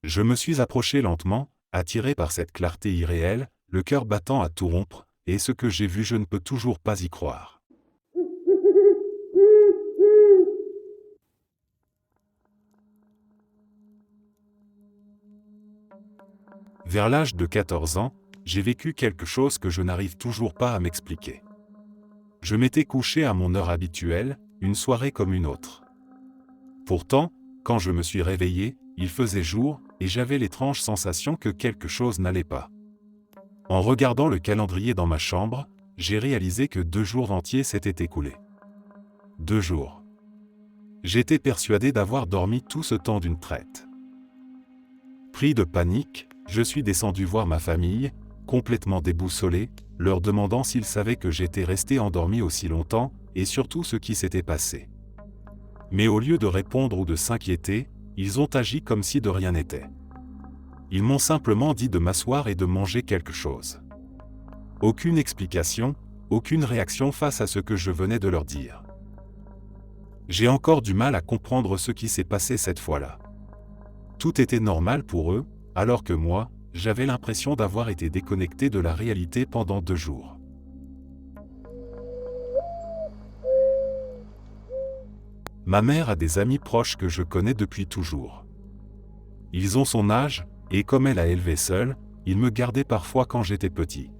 Je me suis approché lentement, attiré par cette clarté irréelle, le cœur battant à tout rompre, et ce que j'ai vu je ne peux toujours pas y croire. Vers l'âge de 14 ans, j'ai vécu quelque chose que je n'arrive toujours pas à m'expliquer. Je m'étais couché à mon heure habituelle, une soirée comme une autre. Pourtant, quand je me suis réveillé, il faisait jour, et j'avais l'étrange sensation que quelque chose n'allait pas. En regardant le calendrier dans ma chambre, j'ai réalisé que 2 jours entiers s'étaient écoulés. 2 jours. J'étais persuadé d'avoir dormi tout ce temps d'une traite. Pris de panique, je suis descendu voir ma famille, complètement déboussolé, leur demandant s'ils savaient que j'étais resté endormi aussi longtemps, et surtout ce qui s'était passé. Mais au lieu de répondre ou de s'inquiéter, ils ont agi comme si de rien n'était. Ils m'ont simplement dit de m'asseoir et de manger quelque chose. Aucune explication, aucune réaction face à ce que je venais de leur dire. J'ai encore du mal à comprendre ce qui s'est passé cette fois-là. Tout était normal pour eux, alors que moi, j'avais l'impression d'avoir été déconnecté de la réalité pendant 2 jours. Ma mère a des amis proches que je connais depuis toujours. Ils ont son âge, et comme elle a élevé seule, ils me gardaient parfois quand j'étais petit.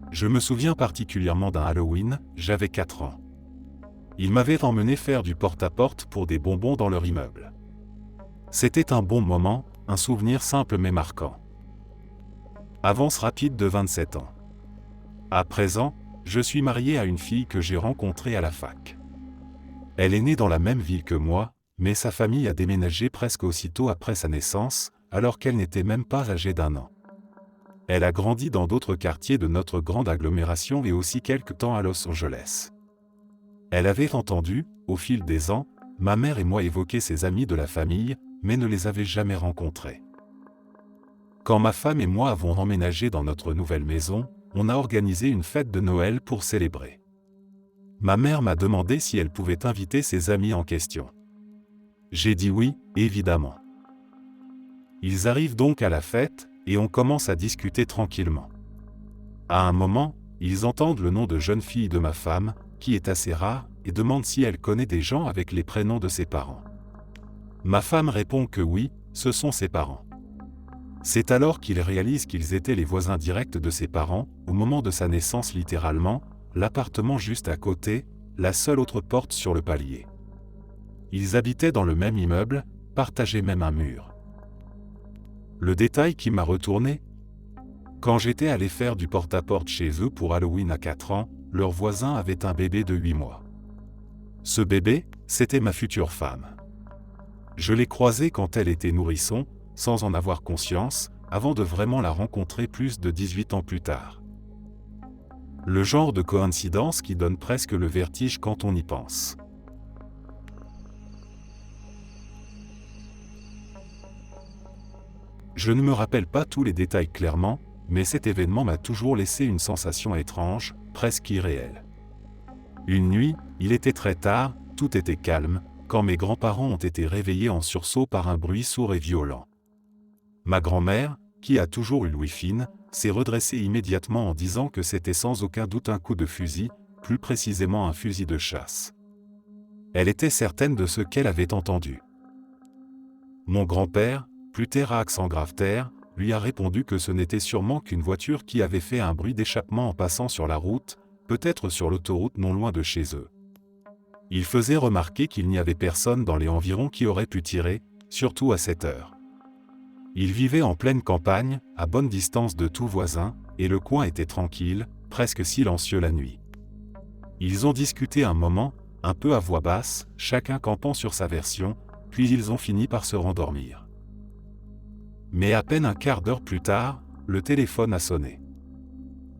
Je me souviens particulièrement d'un Halloween, j'avais 4 ans. Ils m'avaient emmené faire du porte-à-porte pour des bonbons dans leur immeuble. C'était un bon moment, un souvenir simple mais marquant. Avance rapide de 27 ans. À présent, je suis marié à une fille que j'ai rencontrée à la fac. Elle est née dans la même ville que moi, mais sa famille a déménagé presque aussitôt après sa naissance, alors qu'elle n'était même pas âgée d'1 an. Elle a grandi dans d'autres quartiers de notre grande agglomération et aussi quelque temps à Los Angeles. Elle avait entendu, au fil des ans, ma mère et moi évoquer ses amis de la famille, mais ne les avait jamais rencontrés. Quand ma femme et moi avons emménagé dans notre nouvelle maison, on a organisé une fête de Noël pour célébrer. Ma mère m'a demandé si elle pouvait inviter ses amis en question. J'ai dit oui, évidemment. Ils arrivent donc à la fête, et on commence à discuter tranquillement. À un moment, ils entendent le nom de jeune fille de ma femme, qui est assez rare, et demandent si elle connaît des gens avec les prénoms de ses parents. Ma femme répond que oui, ce sont ses parents. C'est alors qu'ils réalisent qu'ils étaient les voisins directs de ses parents, au moment de sa naissance littéralement, l'appartement juste à côté, la seule autre porte sur le palier. Ils habitaient dans le même immeuble, partageaient même un mur. Le détail qui m'a retourné. Quand j'étais allé faire du porte-à-porte chez eux pour Halloween à 4 ans, leur voisin avait un bébé de 8 mois. Ce bébé, c'était ma future femme. Je l'ai croisée quand elle était nourrisson, sans en avoir conscience, avant de vraiment la rencontrer plus de 18 ans plus tard. Le genre de coïncidence qui donne presque le vertige quand on y pense. Je ne me rappelle pas tous les détails clairement, mais cet événement m'a toujours laissé une sensation étrange, presque irréelle. Une nuit, il était très tard, tout était calme, quand mes grands-parents ont été réveillés en sursaut par un bruit sourd et violent. Ma grand-mère, qui a toujours eu l'ouïe fine, s'est redressée immédiatement en disant que c'était sans aucun doute un coup de fusil, plus précisément un fusil de chasse. Elle était certaine de ce qu'elle avait entendu. Mon grand-père, plus terre à accent grave terre, lui a répondu que ce n'était sûrement qu'une voiture qui avait fait un bruit d'échappement en passant sur la route, peut-être sur l'autoroute non loin de chez eux. Il faisait remarquer qu'il n'y avait personne dans les environs qui aurait pu tirer, surtout à cette heure. Il vivait en pleine campagne, à bonne distance de tout voisin, et le coin était tranquille, presque silencieux la nuit. Ils ont discuté un moment, un peu à voix basse, chacun campant sur sa version, puis ils ont fini par se rendormir. Mais à peine un quart d'heure plus tard, le téléphone a sonné.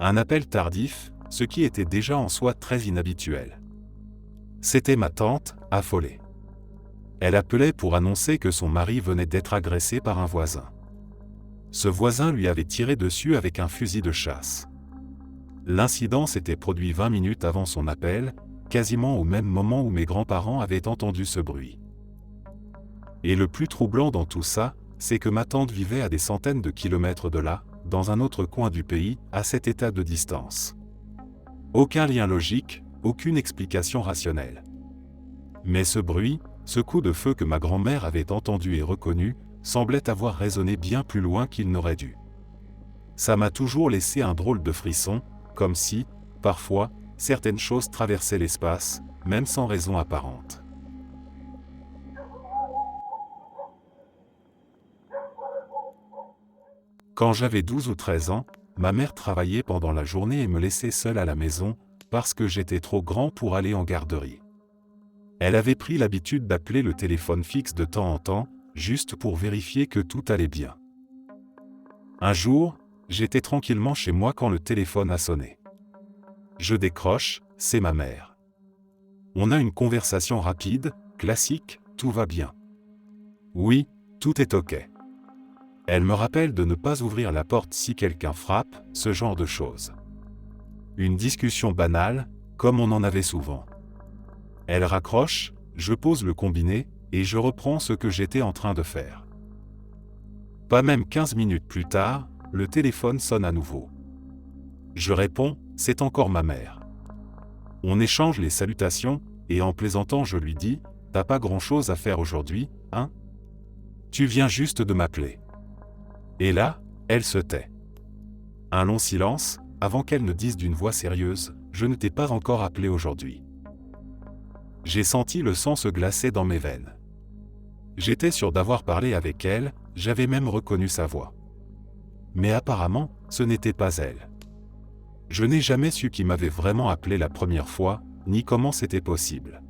Un appel tardif, ce qui était déjà en soi très inhabituel. C'était ma tante, affolée. Elle appelait pour annoncer que son mari venait d'être agressé par un voisin. Ce voisin lui avait tiré dessus avec un fusil de chasse. L'incident s'était produit 20 minutes avant son appel, quasiment au même moment où mes grands-parents avaient entendu ce bruit. Et le plus troublant dans tout ça, c'est que ma tante vivait à des centaines de kilomètres de là, dans un autre coin du pays, à cet état de distance. Aucun lien logique, aucune explication rationnelle. Mais ce bruit, ce coup de feu que ma grand-mère avait entendu et reconnu, semblait avoir résonné bien plus loin qu'il n'aurait dû. Ça m'a toujours laissé un drôle de frisson, comme si, parfois, certaines choses traversaient l'espace, même sans raison apparente. Quand j'avais 12 ou 13 ans, ma mère travaillait pendant la journée et me laissait seule à la maison, parce que j'étais trop grand pour aller en garderie. Elle avait pris l'habitude d'appeler le téléphone fixe de temps en temps, juste pour vérifier que tout allait bien. Un jour, j'étais tranquillement chez moi quand le téléphone a sonné. Je décroche, c'est ma mère. On a une conversation rapide, classique, tout va bien. Oui, tout est ok. Elle me rappelle de ne pas ouvrir la porte si quelqu'un frappe, ce genre de choses. Une discussion banale, comme on en avait souvent. Elle raccroche, je pose le combiné, et je reprends ce que j'étais en train de faire. Pas même 15 minutes plus tard, le téléphone sonne à nouveau. Je réponds, c'est encore ma mère. On échange les salutations, et en plaisantant je lui dis, t'as pas grand-chose à faire aujourd'hui, hein? Tu viens juste de m'appeler. Et là, elle se tait. Un long silence, avant qu'elle ne dise d'une voix sérieuse, je ne t'ai pas encore appelé aujourd'hui. J'ai senti le sang se glacer dans mes veines. J'étais sûr d'avoir parlé avec elle, j'avais même reconnu sa voix. Mais apparemment, ce n'était pas elle. Je n'ai jamais su qui m'avait vraiment appelé la première fois, ni comment c'était possible.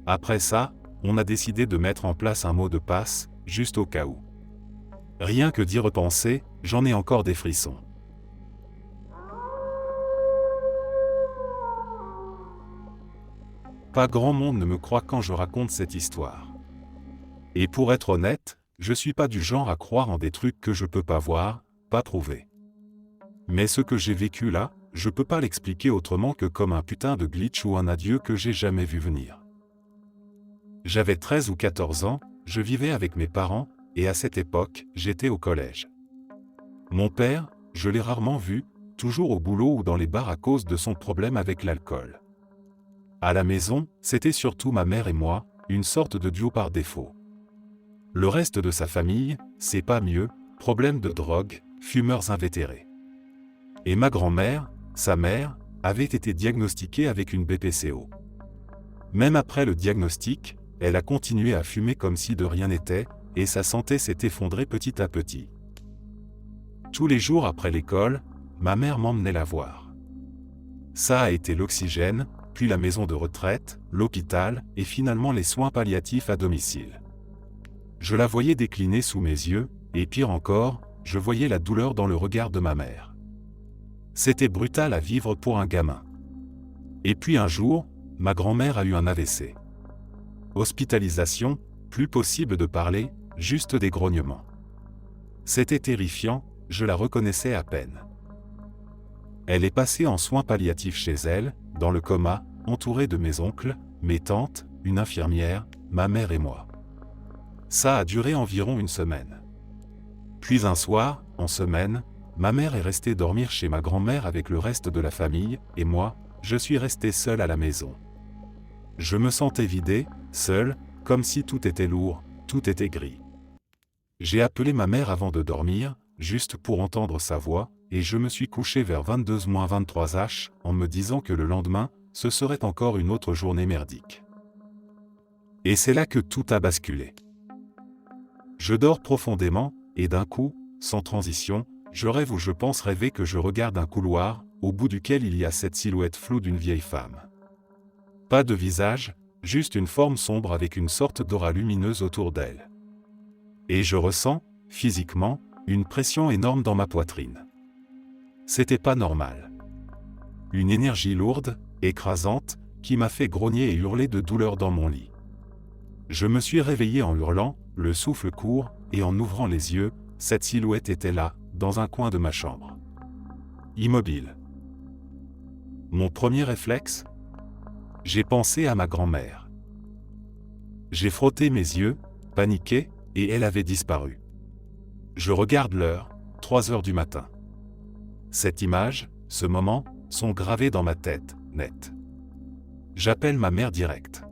Après ça, on a décidé de mettre en place un mot de passe, juste au cas où. Rien que d'y repenser, j'en ai encore des frissons. Pas grand monde ne me croit quand je raconte cette histoire. Et pour être honnête, je suis pas du genre à croire en des trucs que je peux pas voir, pas prouver. Mais ce que j'ai vécu là, je peux pas l'expliquer autrement que comme un putain de glitch ou un adieu que j'ai jamais vu venir. J'avais 13 ou 14 ans, je vivais avec mes parents, et à cette époque, j'étais au collège. Mon père, je l'ai rarement vu, toujours au boulot ou dans les bars à cause de son problème avec l'alcool. À la maison, c'était surtout ma mère et moi, une sorte de duo par défaut. Le reste de sa famille, c'est pas mieux, problème de drogue, fumeurs invétérés. Et ma grand-mère, sa mère, avait été diagnostiquée avec une BPCO. Même après le diagnostic, elle a continué à fumer comme si de rien n'était, et sa santé s'est effondrée petit à petit. Tous les jours après l'école, ma mère m'emmenait la voir. Ça a été l'oxygène, puis la maison de retraite, l'hôpital, et finalement les soins palliatifs à domicile. Je la voyais décliner sous mes yeux, et pire encore, je voyais la douleur dans le regard de ma mère. C'était brutal à vivre pour un gamin. Et puis un jour, ma grand-mère a eu un AVC. Hospitalisation, plus possible de parler, juste des grognements. C'était terrifiant, je la reconnaissais à peine. Elle est passée en soins palliatifs chez elle, dans le coma, entourée de mes oncles, mes tantes, une infirmière, ma mère et moi. Ça a duré environ une semaine. Puis un soir, en semaine, ma mère est restée dormir chez ma grand-mère avec le reste de la famille, et moi, je suis resté seul à la maison. Je me sentais vidé, seul, comme si tout était lourd, tout était gris. J'ai appelé ma mère avant de dormir, juste pour entendre sa voix, et je me suis couché vers 22h-23 h, en me disant que le lendemain, ce serait encore une autre journée merdique. Et c'est là que tout a basculé. Je dors profondément, et d'un coup, sans transition, je rêve ou je pense rêver que je regarde un couloir, au bout duquel il y a cette silhouette floue d'une vieille femme. Pas de visage, juste une forme sombre avec une sorte d'aura lumineuse autour d'elle. Et je ressens, physiquement, une pression énorme dans ma poitrine. C'était pas normal. Une énergie lourde, écrasante, qui m'a fait grogner et hurler de douleur dans mon lit. Je me suis réveillé en hurlant, le souffle court, et en ouvrant les yeux, cette silhouette était là, dans un coin de ma chambre. Immobile. Mon premier réflexe? J'ai pensé à ma grand-mère. J'ai frotté mes yeux, paniqué, et elle avait disparu. Je regarde l'heure, 3 heures du matin. Cette image, ce moment, sont gravés dans ma tête, net. J'appelle ma mère direct.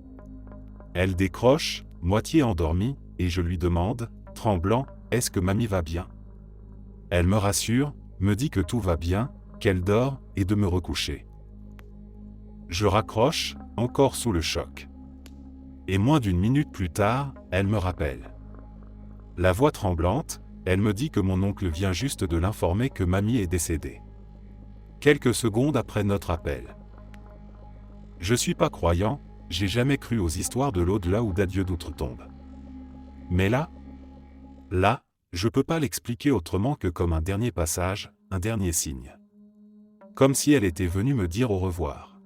Elle décroche, moitié endormie, et je lui demande, tremblant, « Est-ce que mamie va bien ?» Elle me rassure, me dit que tout va bien, qu'elle dort, et de me recoucher. Je raccroche, encore sous le choc. Et moins d'une minute plus tard, elle me rappelle. La voix tremblante, elle me dit que mon oncle vient juste de l'informer que mamie est décédée. Quelques secondes après notre appel. Je suis pas croyant, j'ai jamais cru aux histoires de l'au-delà ou d'adieu d'outre-tombe. Mais là, je peux pas l'expliquer autrement que comme un dernier passage, un dernier signe. Comme si elle était venue me dire au revoir.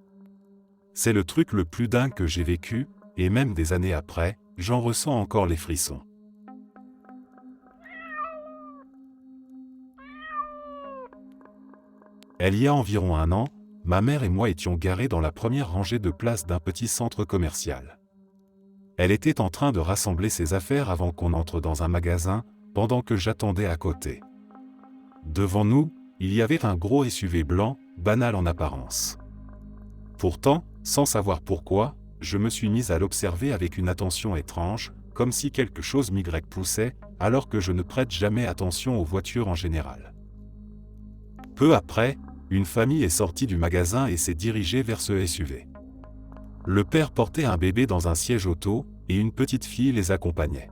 C'est le truc le plus dingue que j'ai vécu, et même des années après, j'en ressens encore les frissons. Il y a environ 1 an, ma mère et moi étions garés dans la première rangée de places d'un petit centre commercial. Elle était en train de rassembler ses affaires avant qu'on entre dans un magasin, pendant que j'attendais à côté. Devant nous, il y avait un gros SUV blanc, banal en apparence. Pourtant, sans savoir pourquoi, je me suis mise à l'observer avec une attention étrange, comme si quelque chose m'y poussait, alors que je ne prête jamais attention aux voitures en général. Peu après, une famille est sortie du magasin et s'est dirigée vers ce SUV. Le père portait un bébé dans un siège auto, et une petite fille les accompagnait.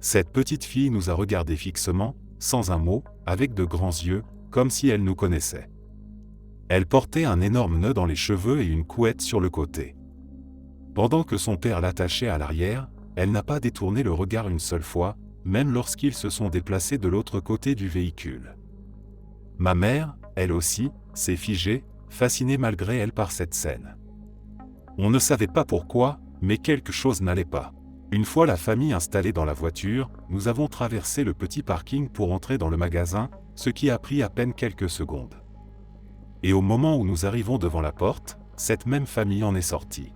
Cette petite fille nous a regardés fixement, sans un mot, avec de grands yeux, comme si elle nous connaissait. Elle portait un énorme nœud dans les cheveux et une couette sur le côté. Pendant que son père l'attachait à l'arrière, elle n'a pas détourné le regard une seule fois, même lorsqu'ils se sont déplacés de l'autre côté du véhicule. Ma mère, elle aussi, s'est figée, fascinée malgré elle par cette scène. On ne savait pas pourquoi, mais quelque chose n'allait pas. Une fois la famille installée dans la voiture, nous avons traversé le petit parking pour entrer dans le magasin, ce qui a pris à peine quelques secondes. Et au moment où nous arrivons devant la porte, cette même famille en est sortie.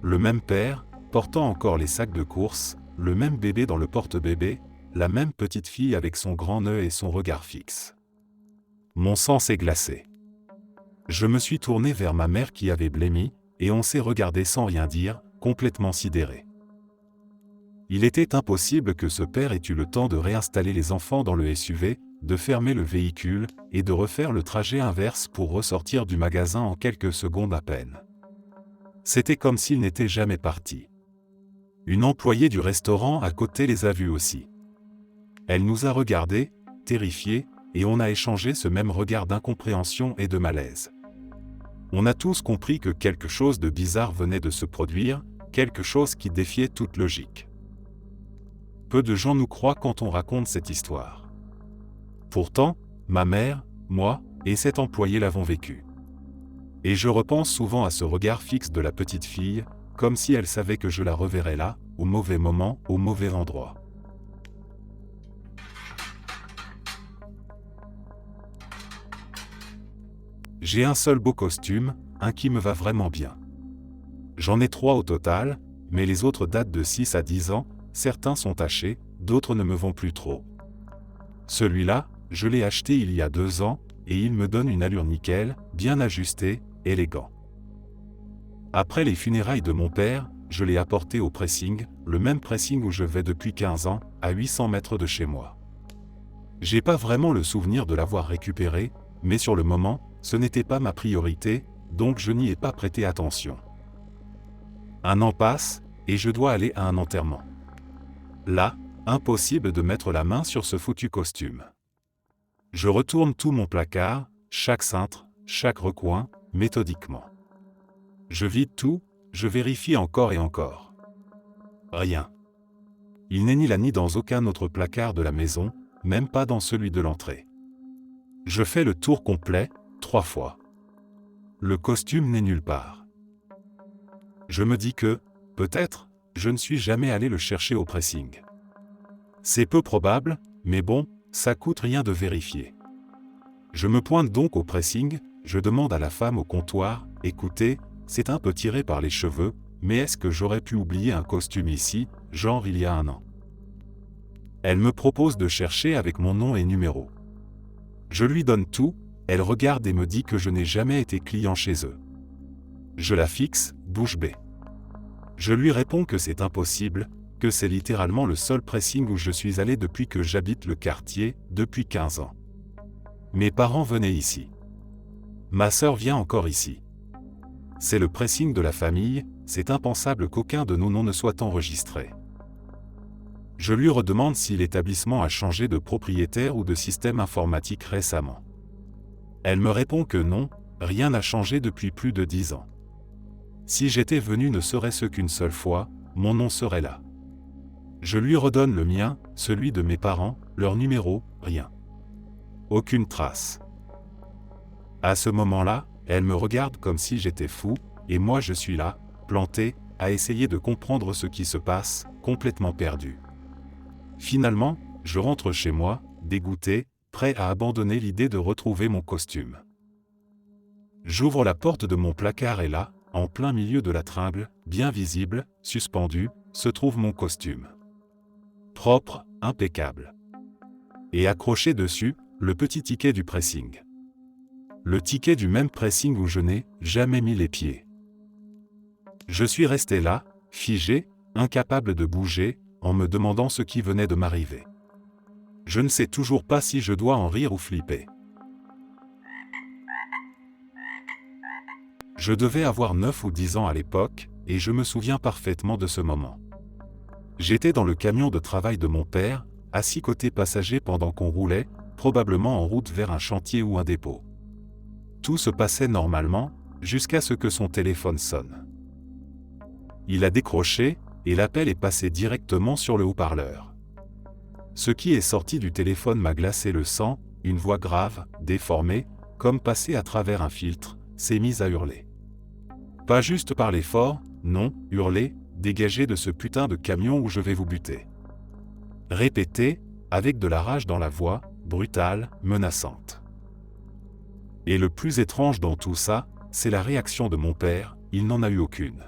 Le même père, portant encore les sacs de course, le même bébé dans le porte-bébé, la même petite fille avec son grand nœud et son regard fixe. Mon sang s'est glacé. Je me suis tourné vers ma mère qui avait blêmi, et on s'est regardé sans rien dire, complètement sidéré. Il était impossible que ce père ait eu le temps de réinstaller les enfants dans le SUV, de fermer le véhicule, et de refaire le trajet inverse pour ressortir du magasin en quelques secondes à peine. C'était comme s'il n'était jamais parti. Une employée du restaurant à côté les a vus aussi. Elle nous a regardés, terrifiés, et on a échangé ce même regard d'incompréhension et de malaise. On a tous compris que quelque chose de bizarre venait de se produire, quelque chose qui défiait toute logique. Peu de gens nous croient quand on raconte cette histoire. Pourtant, ma mère, moi, et cet employé l'avons vécu. Et je repense souvent à ce regard fixe de la petite fille, comme si elle savait que je la reverrais là, au mauvais moment, au mauvais endroit. J'ai un seul beau costume, un qui me va vraiment bien. J'en ai 3 au total, mais les autres datent de 6 à 10 ans, certains sont tachés, d'autres ne me vont plus trop. Celui-là, je l'ai acheté il y a 2 ans, et il me donne une allure nickel, bien ajusté, élégant. Après les funérailles de mon père, je l'ai apporté au pressing, le même pressing où je vais depuis 15 ans, à 800 mètres de chez moi. J'ai pas vraiment le souvenir de l'avoir récupéré, mais sur le moment, ce n'était pas ma priorité, donc je n'y ai pas prêté attention. 1 an passe, et je dois aller à un enterrement. Là, impossible de mettre la main sur ce foutu costume. Je retourne tout mon placard, chaque cintre, chaque recoin, méthodiquement. Je vide tout, je vérifie encore et encore. Rien. Il n'est ni là ni dans aucun autre placard de la maison, même pas dans celui de l'entrée. Je fais le tour complet, 3 fois. Le costume n'est nulle part. Je me dis que, peut-être, je ne suis jamais allé le chercher au pressing. C'est peu probable, mais bon, ça coûte rien de vérifier. Je me pointe donc au pressing, je demande à la femme au comptoir, « Écoutez, c'est un peu tiré par les cheveux, mais est-ce que j'aurais pu oublier un costume ici, genre il y a 1 an ?» Elle me propose de chercher avec mon nom et numéro. Je lui donne tout, elle regarde et me dit que je n'ai jamais été client chez eux. Je la fixe, bouche bée. Je lui réponds que c'est impossible, que c'est littéralement le seul pressing où je suis allé depuis que j'habite le quartier, depuis 15 ans. Mes parents venaient ici. Ma sœur vient encore ici. C'est le pressing de la famille, c'est impensable qu'aucun de nos noms ne soit enregistré. Je lui redemande si l'établissement a changé de propriétaire ou de système informatique récemment. Elle me répond que non, rien n'a changé depuis plus de 10 ans. Si j'étais venu ne serait-ce qu'une seule fois, mon nom serait là. Je lui redonne le mien, celui de mes parents, leur numéro, rien. Aucune trace. À ce moment-là, elle me regarde comme si j'étais fou, et moi je suis là, planté, à essayer de comprendre ce qui se passe, complètement perdu. Finalement, je rentre chez moi, dégoûté, prêt à abandonner l'idée de retrouver mon costume. J'ouvre la porte de mon placard et là, en plein milieu de la tringle, bien visible, suspendu, se trouve mon costume. Propre, impeccable. Et accroché dessus, le petit ticket du pressing. Le ticket du même pressing où je n'ai jamais mis les pieds. Je suis resté là, figé, incapable de bouger, en me demandant ce qui venait de m'arriver. Je ne sais toujours pas si je dois en rire ou flipper. Je devais avoir 9 ou 10 ans à l'époque, et je me souviens parfaitement de ce moment. J'étais dans le camion de travail de mon père, assis côté passager pendant qu'on roulait, probablement en route vers un chantier ou un dépôt. Tout se passait normalement, jusqu'à ce que son téléphone sonne. Il a décroché, et l'appel est passé directement sur le haut-parleur. Ce qui est sorti du téléphone m'a glacé le sang, une voix grave, déformée, comme passée à travers un filtre, s'est mise à hurler. Pas juste parler fort, non, hurler, dégagez de ce putain de camion où je vais vous buter. Répéter, avec de la rage dans la voix, brutale, menaçante. Et le plus étrange dans tout ça, c'est la réaction de mon père, il n'en a eu aucune.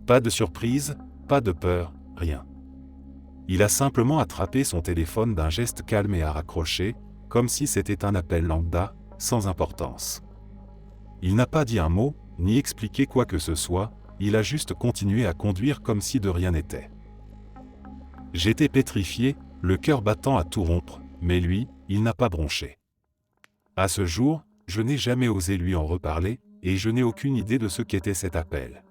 Pas de surprise, pas de peur, rien. Il a simplement attrapé son téléphone d'un geste calme et a raccroché, comme si c'était un appel lambda, sans importance. Il n'a pas dit un mot, ni expliqué quoi que ce soit, il a juste continué à conduire comme si de rien n'était. J'étais pétrifié, le cœur battant à tout rompre, mais lui, il n'a pas bronché. À ce jour, je n'ai jamais osé lui en reparler, et je n'ai aucune idée de ce qu'était cet appel.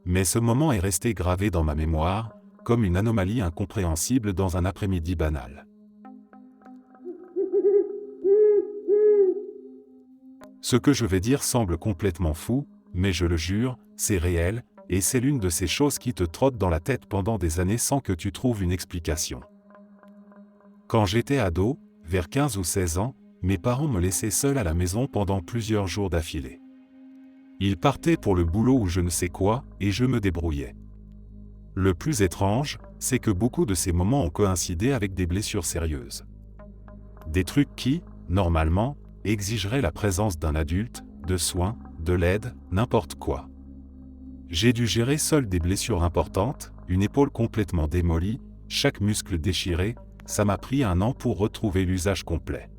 Mais ce moment est resté gravé dans ma mémoire, comme une anomalie incompréhensible dans un après-midi banal. Ce que je vais dire semble complètement fou, mais je le jure, c'est réel, et c'est l'une de ces choses qui te trottent dans la tête pendant des années sans que tu trouves une explication. Quand j'étais ado, vers 15 ou 16 ans, mes parents me laissaient seul à la maison pendant plusieurs jours d'affilée. Ils partaient pour le boulot ou je ne sais quoi, et je me débrouillais. Le plus étrange, c'est que beaucoup de ces moments ont coïncidé avec des blessures sérieuses. Des trucs qui, normalement, exigeraient la présence d'un adulte, de soins, de l'aide, n'importe quoi. J'ai dû gérer seul des blessures importantes, une épaule complètement démolie, chaque muscle déchiré, ça m'a pris 1 an pour retrouver l'usage complet.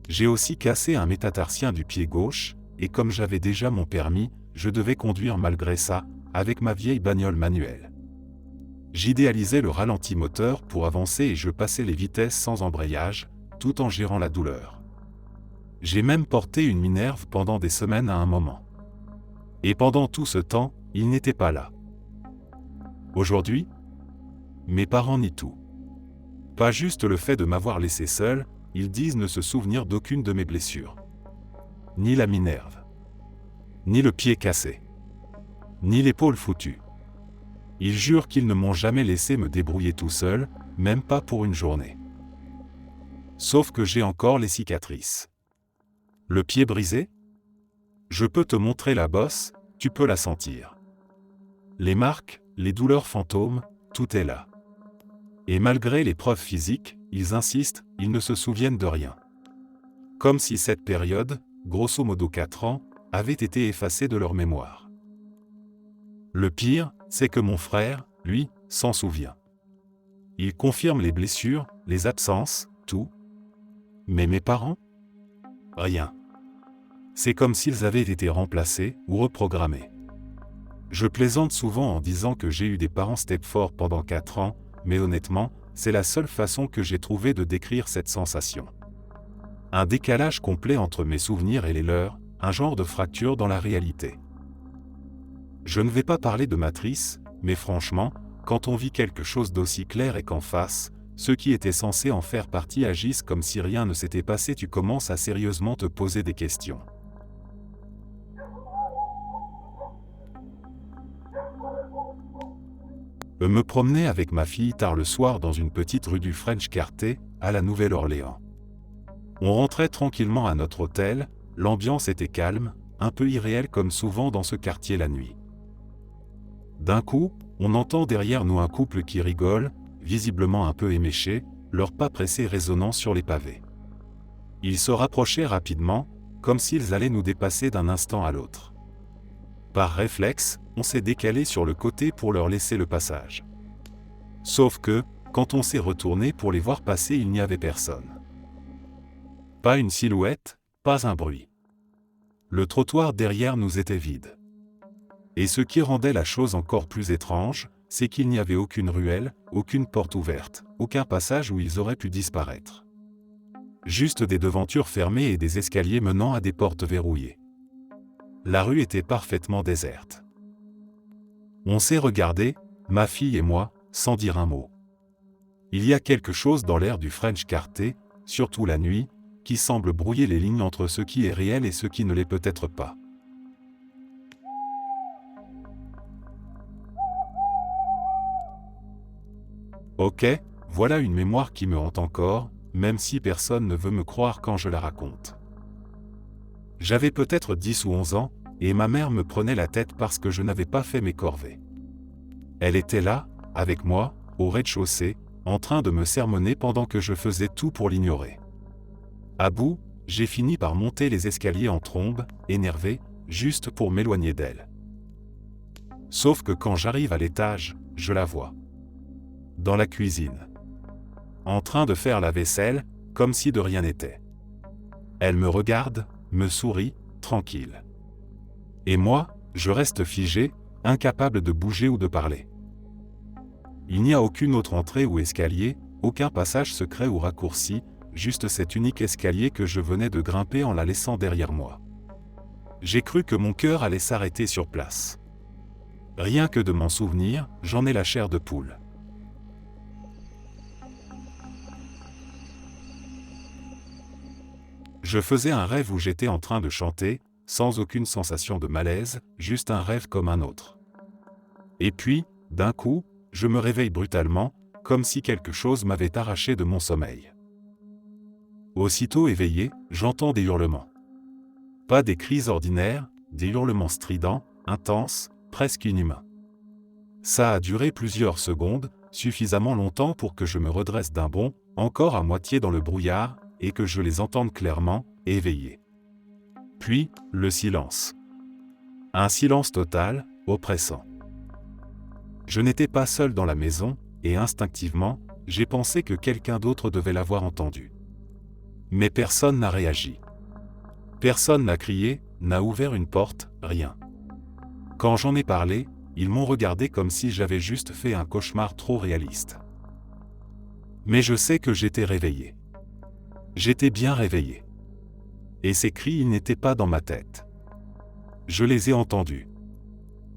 J'ai aussi cassé un métatarsien du pied gauche, et comme j'avais déjà mon permis, je devais conduire malgré ça, avec ma vieille bagnole manuelle. J'idéalisais le ralenti moteur pour avancer et je passais les vitesses sans embrayage, tout en gérant la douleur. J'ai même porté une Minerve pendant des semaines à un moment. Et pendant tout ce temps, il n'était pas là. Aujourd'hui, mes parents nient tout. Pas juste le fait de m'avoir laissé seul, ils disent ne se souvenir d'aucune de mes blessures. Ni la Minerve. Ni le pied cassé. Ni l'épaule foutue. Ils jurent qu'ils ne m'ont jamais laissé me débrouiller tout seul, même pas pour une journée. Sauf que j'ai encore les cicatrices. Le pied brisé? Je peux te montrer la bosse, tu peux la sentir. Les marques, les douleurs fantômes, tout est là. Et malgré les preuves physiques, ils insistent, ils ne se souviennent de rien. Comme si cette période, grosso modo 4 ans, avait été effacée de leur mémoire. Le pire, c'est que mon frère, lui, s'en souvient. Ils confirment les blessures, les absences, tout. Mais mes parents? Rien. C'est comme s'ils avaient été remplacés ou reprogrammés. Je plaisante souvent en disant que j'ai eu des parents Stepford pendant 4 ans, mais honnêtement, c'est la seule façon que j'ai trouvé de décrire cette sensation. Un décalage complet entre mes souvenirs et les leurs, un genre de fracture dans la réalité. Je ne vais pas parler de matrice, mais franchement, quand on vit quelque chose d'aussi clair et qu'en face, ceux qui étaient censés en faire partie agissent comme si rien ne s'était passé, tu commences à sérieusement te poser des questions. Je me promenais avec ma fille tard le soir dans une petite rue du French Quarter, à la Nouvelle-Orléans. On rentrait tranquillement à notre hôtel, l'ambiance était calme, un peu irréelle comme souvent dans ce quartier la nuit. D'un coup, on entend derrière nous un couple qui rigole, visiblement un peu éméché, leurs pas pressés résonnant sur les pavés. Ils se rapprochaient rapidement, comme s'ils allaient nous dépasser d'un instant à l'autre. Par réflexe, on s'est décalé sur le côté pour leur laisser le passage. Sauf que, quand on s'est retourné pour les voir passer, il n'y avait personne. Pas une silhouette, pas un bruit. Le trottoir derrière nous était vide. Et ce qui rendait la chose encore plus étrange, c'est qu'il n'y avait aucune ruelle, aucune porte ouverte, aucun passage où ils auraient pu disparaître. Juste des devantures fermées et des escaliers menant à des portes verrouillées. La rue était parfaitement déserte. On s'est regardé, ma fille et moi, sans dire un mot. Il y a quelque chose dans l'air du French Quarter, surtout la nuit, qui semble brouiller les lignes entre ce qui est réel et ce qui ne l'est peut-être pas. Ok, voilà une mémoire qui me hante encore, même si personne ne veut me croire quand je la raconte. J'avais peut-être 10 ou 11 ans, et ma mère me prenait la tête parce que je n'avais pas fait mes corvées. Elle était là, avec moi, au rez-de-chaussée, en train de me sermonner pendant que je faisais tout pour l'ignorer. À bout, j'ai fini par monter les escaliers en trombe, énervé, juste pour m'éloigner d'elle. Sauf que quand j'arrive à l'étage, je la vois. Dans la cuisine. En train de faire la vaisselle, comme si de rien n'était. Elle me regarde, me sourit, tranquille. Et moi, je reste figé, incapable de bouger ou de parler. Il n'y a aucune autre entrée ou escalier, aucun passage secret ou raccourci, juste cet unique escalier que je venais de grimper en la laissant derrière moi. J'ai cru que mon cœur allait s'arrêter sur place. Rien que de m'en souvenir, j'en ai la chair de poule. Je faisais un rêve où j'étais en train de chanter, sans aucune sensation de malaise, juste un rêve comme un autre. Et puis, d'un coup, je me réveille brutalement, comme si quelque chose m'avait arraché de mon sommeil. Aussitôt éveillé, j'entends des hurlements. Pas des cris ordinaires, des hurlements stridents, intenses, presque inhumains. Ça a duré plusieurs secondes, suffisamment longtemps pour que je me redresse d'un bond, encore à moitié dans le brouillard, et que je les entende clairement, éveillés. Puis, le silence. Un silence total, oppressant. Je n'étais pas seul dans la maison, et instinctivement, j'ai pensé que quelqu'un d'autre devait l'avoir entendu. Mais personne n'a réagi. Personne n'a crié, n'a ouvert une porte, rien. Quand j'en ai parlé, ils m'ont regardé comme si j'avais juste fait un cauchemar trop réaliste. Mais je sais que j'étais réveillé. J'étais bien réveillé. Et ces cris, ils n'étaient pas dans ma tête. Je les ai entendus.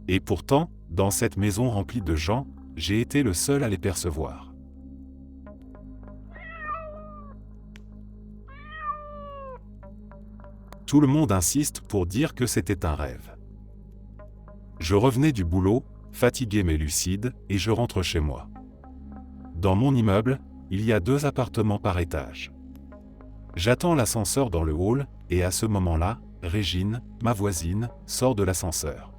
Et pourtant, dans cette maison remplie de gens, j'ai été le seul à les percevoir. Tout le monde insiste pour dire que c'était un rêve. Je revenais du boulot, fatigué mais lucide, et je rentre chez moi. Dans mon immeuble, il y a 2 appartements par étage. J'attends l'ascenseur dans le hall, et à ce moment-là, Régine, ma voisine, sort de l'ascenseur.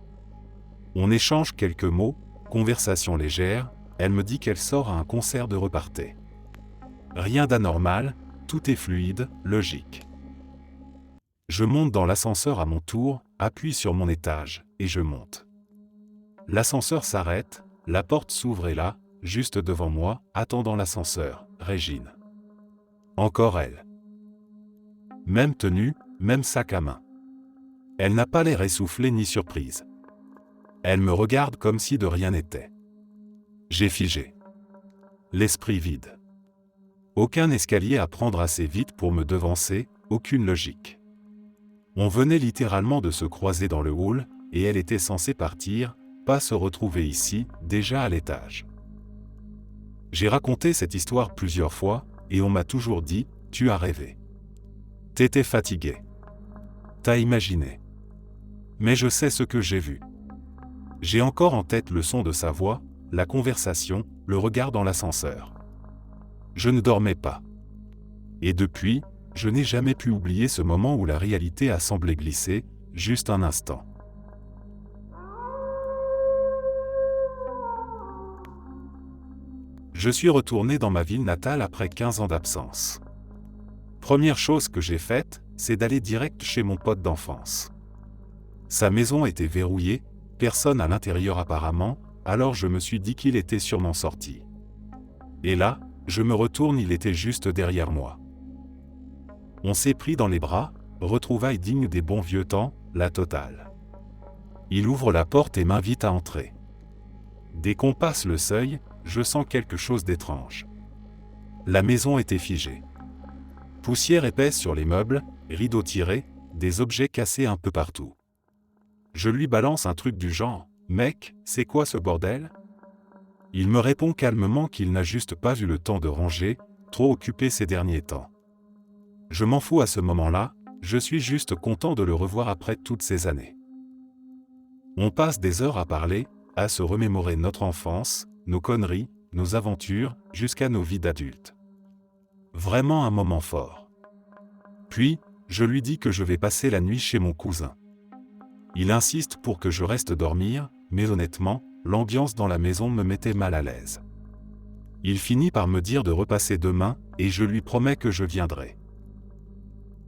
On échange quelques mots, conversation légère, elle me dit qu'elle sort à un concert de reparté. Rien d'anormal, tout est fluide, logique. Je monte dans l'ascenseur à mon tour, appuie sur mon étage, et je monte. L'ascenseur s'arrête, la porte s'ouvre et là, juste devant moi, attendant l'ascenseur, Régine. Encore elle. Même tenue, même sac à main. Elle n'a pas l'air essoufflée ni surprise. Elle me regarde comme si de rien n'était. J'ai figé. L'esprit vide. Aucun escalier à prendre assez vite pour me devancer, aucune logique. On venait littéralement de se croiser dans le hall, et elle était censée partir, pas se retrouver ici, déjà à l'étage. J'ai raconté cette histoire plusieurs fois, et on m'a toujours dit, tu as rêvé. T'étais fatigué. T'as imaginé. Mais je sais ce que j'ai vu. J'ai encore en tête le son de sa voix, la conversation, le regard dans l'ascenseur. Je ne dormais pas. Et depuis, je n'ai jamais pu oublier ce moment où la réalité a semblé glisser, juste un instant. Je suis retourné dans ma ville natale après 15 ans d'absence. Première chose que j'ai faite, c'est d'aller direct chez mon pote d'enfance. Sa maison était verrouillée, personne à l'intérieur apparemment, alors je me suis dit qu'il était sûrement sorti. Et là, je me retourne, il était juste derrière moi. On s'est pris dans les bras, retrouvailles dignes des bons vieux temps, la totale. Il ouvre la porte et m'invite à entrer. Dès qu'on passe le seuil, je sens quelque chose d'étrange. La maison était figée. Poussière épaisse sur les meubles, rideaux tirés, des objets cassés un peu partout. Je lui balance un truc du genre « Mec, c'est quoi ce bordel ?» Il me répond calmement qu'il n'a juste pas eu le temps de ranger, trop occupé ces derniers temps. Je m'en fous à ce moment-là, je suis juste content de le revoir après toutes ces années. On passe des heures à parler, à se remémorer notre enfance, nos conneries, nos aventures, jusqu'à nos vies d'adultes. Vraiment un moment fort. Puis, je lui dis que je vais passer la nuit chez mon cousin. Il insiste pour que je reste dormir, mais honnêtement, l'ambiance dans la maison me mettait mal à l'aise. Il finit par me dire de repasser demain, et je lui promets que je viendrai.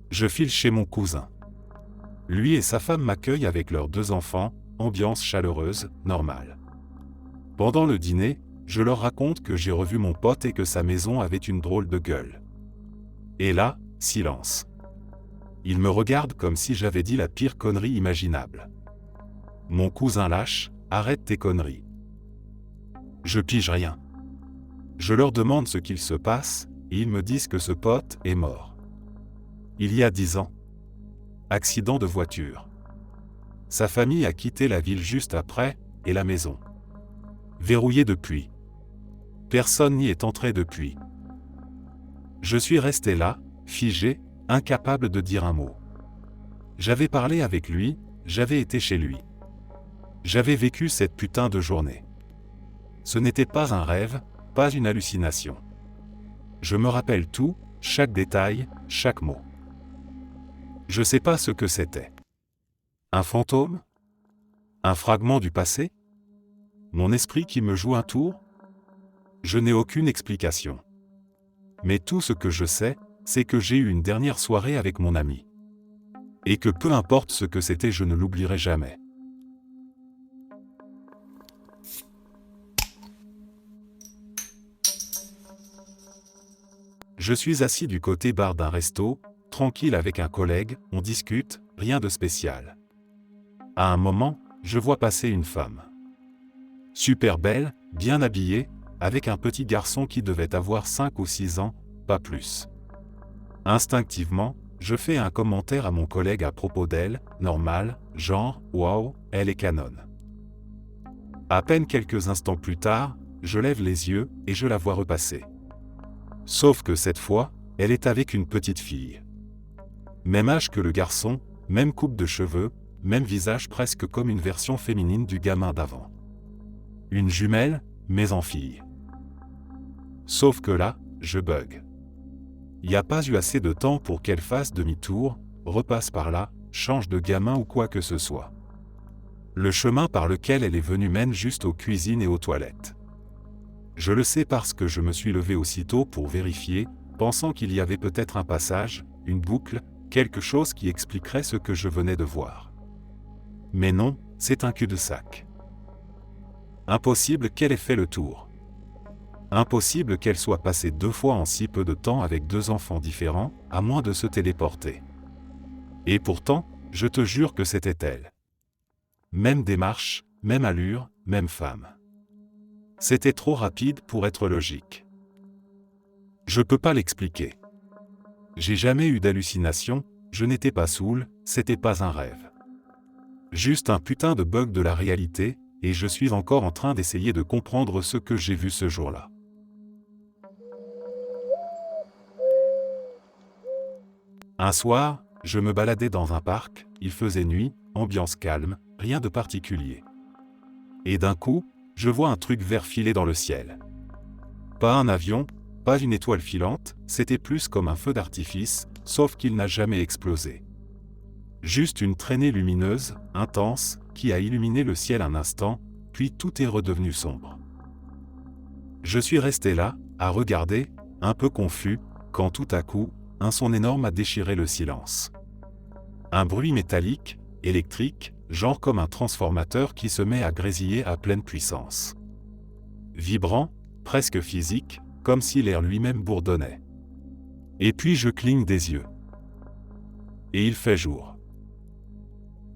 Je file chez mon cousin. Lui et sa femme m'accueillent avec leurs 2 enfants, ambiance chaleureuse, normale. Pendant le dîner, je leur raconte que j'ai revu mon pote et que sa maison avait une drôle de gueule. Et là, silence. Ils me regardent comme si j'avais dit la pire connerie imaginable. Mon cousin lâche, arrête tes conneries. Je pige rien. Je leur demande ce qu'il se passe, et ils me disent que ce pote est mort. Il y a 10 ans. Accident de voiture. Sa famille a quitté la ville juste après, et la maison. Verrouillée depuis. Personne n'y est entré depuis. Je suis resté là, figé, incapable de dire un mot. J'avais parlé avec lui, j'avais été chez lui. J'avais vécu cette putain de journée. Ce n'était pas un rêve, pas une hallucination. Je me rappelle tout, chaque détail, chaque mot. Je sais pas ce que c'était. Un fantôme? Un fragment du passé? Mon esprit qui me joue un tour? Je n'ai aucune explication. Mais tout ce que je sais, c'est que j'ai eu une dernière soirée avec mon ami. Et que peu importe ce que c'était, je ne l'oublierai jamais. Je suis assis du côté bar d'un resto, tranquille avec un collègue, on discute, rien de spécial. À un moment, je vois passer une femme. Super belle, bien habillée, avec un petit garçon qui devait avoir 5 ou 6 ans, pas plus. Instinctivement, je fais un commentaire à mon collègue à propos d'elle, normal, genre « Waouh, elle est canon ». À peine quelques instants plus tard, je lève les yeux et je la vois repasser. Sauf que cette fois, elle est avec une petite fille. Même âge que le garçon, même coupe de cheveux, même visage presque comme une version féminine du gamin d'avant. Une jumelle, mais en fille. Sauf que là, je bug. Il n'y a pas eu assez de temps pour qu'elle fasse demi-tour, repasse par là, change de gamin ou quoi que ce soit. Le chemin par lequel elle est venue mène juste aux cuisines et aux toilettes. Je le sais parce que je me suis levé aussitôt pour vérifier, pensant qu'il y avait peut-être un passage, une boucle, quelque chose qui expliquerait ce que je venais de voir. Mais non, c'est un cul-de-sac. Impossible qu'elle ait fait le tour. Impossible qu'elle soit passée 2 fois en si peu de temps avec 2 enfants différents, à moins de se téléporter. Et pourtant, je te jure que c'était elle. Même démarche, même allure, même femme. C'était trop rapide pour être logique. Je peux pas l'expliquer. J'ai jamais eu d'hallucination, je n'étais pas saoul, c'était pas un rêve. Juste un putain de bug de la réalité, et je suis encore en train d'essayer de comprendre ce que j'ai vu ce jour-là. Un soir, je me baladais dans un parc, il faisait nuit, ambiance calme, rien de particulier. Et d'un coup, je vois un truc vert filer dans le ciel. Pas un avion, pas une étoile filante, c'était plus comme un feu d'artifice, sauf qu'il n'a jamais explosé. Juste une traînée lumineuse, intense, qui a illuminé le ciel un instant, puis tout est redevenu sombre. Je suis resté là, à regarder, un peu confus, quand tout à coup, un son énorme a déchiré le silence. Un bruit métallique, électrique, genre comme un transformateur qui se met à grésiller à pleine puissance. Vibrant, presque physique, comme si l'air lui-même bourdonnait. Et puis je cligne des yeux. Et il fait jour.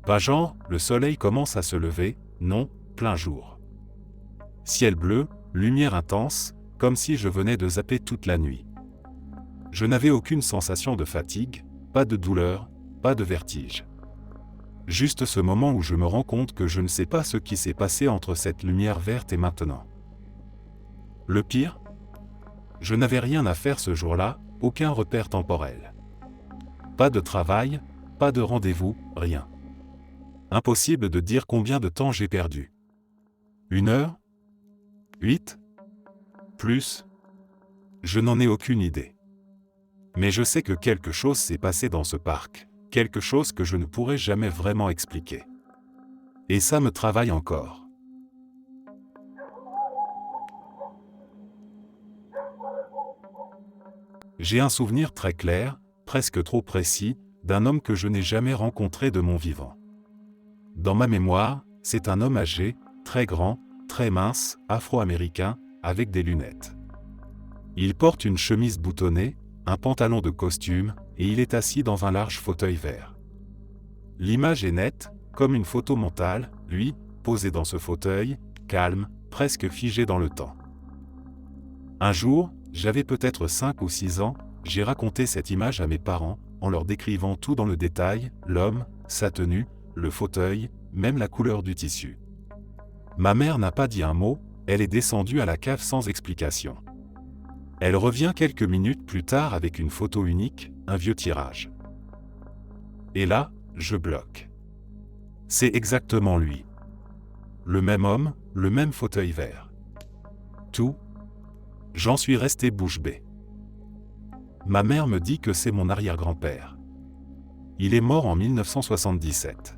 Pas genre, le soleil commence à se lever, non, plein jour. Ciel bleu, lumière intense, comme si je venais de zapper toute la nuit. Je n'avais aucune sensation de fatigue, pas de douleur, pas de vertige. Juste ce moment où je me rends compte que je ne sais pas ce qui s'est passé entre cette lumière verte et maintenant. Le pire ? Je n'avais rien à faire ce jour-là, aucun repère temporel. Pas de travail, pas de rendez-vous, rien. Impossible de dire combien de temps j'ai perdu. 1 heure ? 8 ? Plus ? Je n'en ai aucune idée. Mais je sais que quelque chose s'est passé dans ce parc, quelque chose que je ne pourrai jamais vraiment expliquer. Et ça me travaille encore. J'ai un souvenir très clair, presque trop précis, d'un homme que je n'ai jamais rencontré de mon vivant. Dans ma mémoire, c'est un homme âgé, très grand, très mince, afro-américain, avec des lunettes. Il porte une chemise boutonnée, un pantalon de costume, et il est assis dans un large fauteuil vert. L'image est nette, comme une photo mentale, lui, posé dans ce fauteuil, calme, presque figé dans le temps. Un jour, j'avais peut-être 5 ou 6 ans, j'ai raconté cette image à mes parents, en leur décrivant tout dans le détail, l'homme, sa tenue, le fauteuil, même la couleur du tissu. Ma mère n'a pas dit un mot, elle est descendue à la cave sans explication. Elle revient quelques minutes plus tard avec une photo unique, un vieux tirage. Et là, je bloque. C'est exactement lui. Le même homme, le même fauteuil vert. Tout. J'en suis resté bouche bée. Ma mère me dit que c'est mon arrière-grand-père. Il est mort en 1977.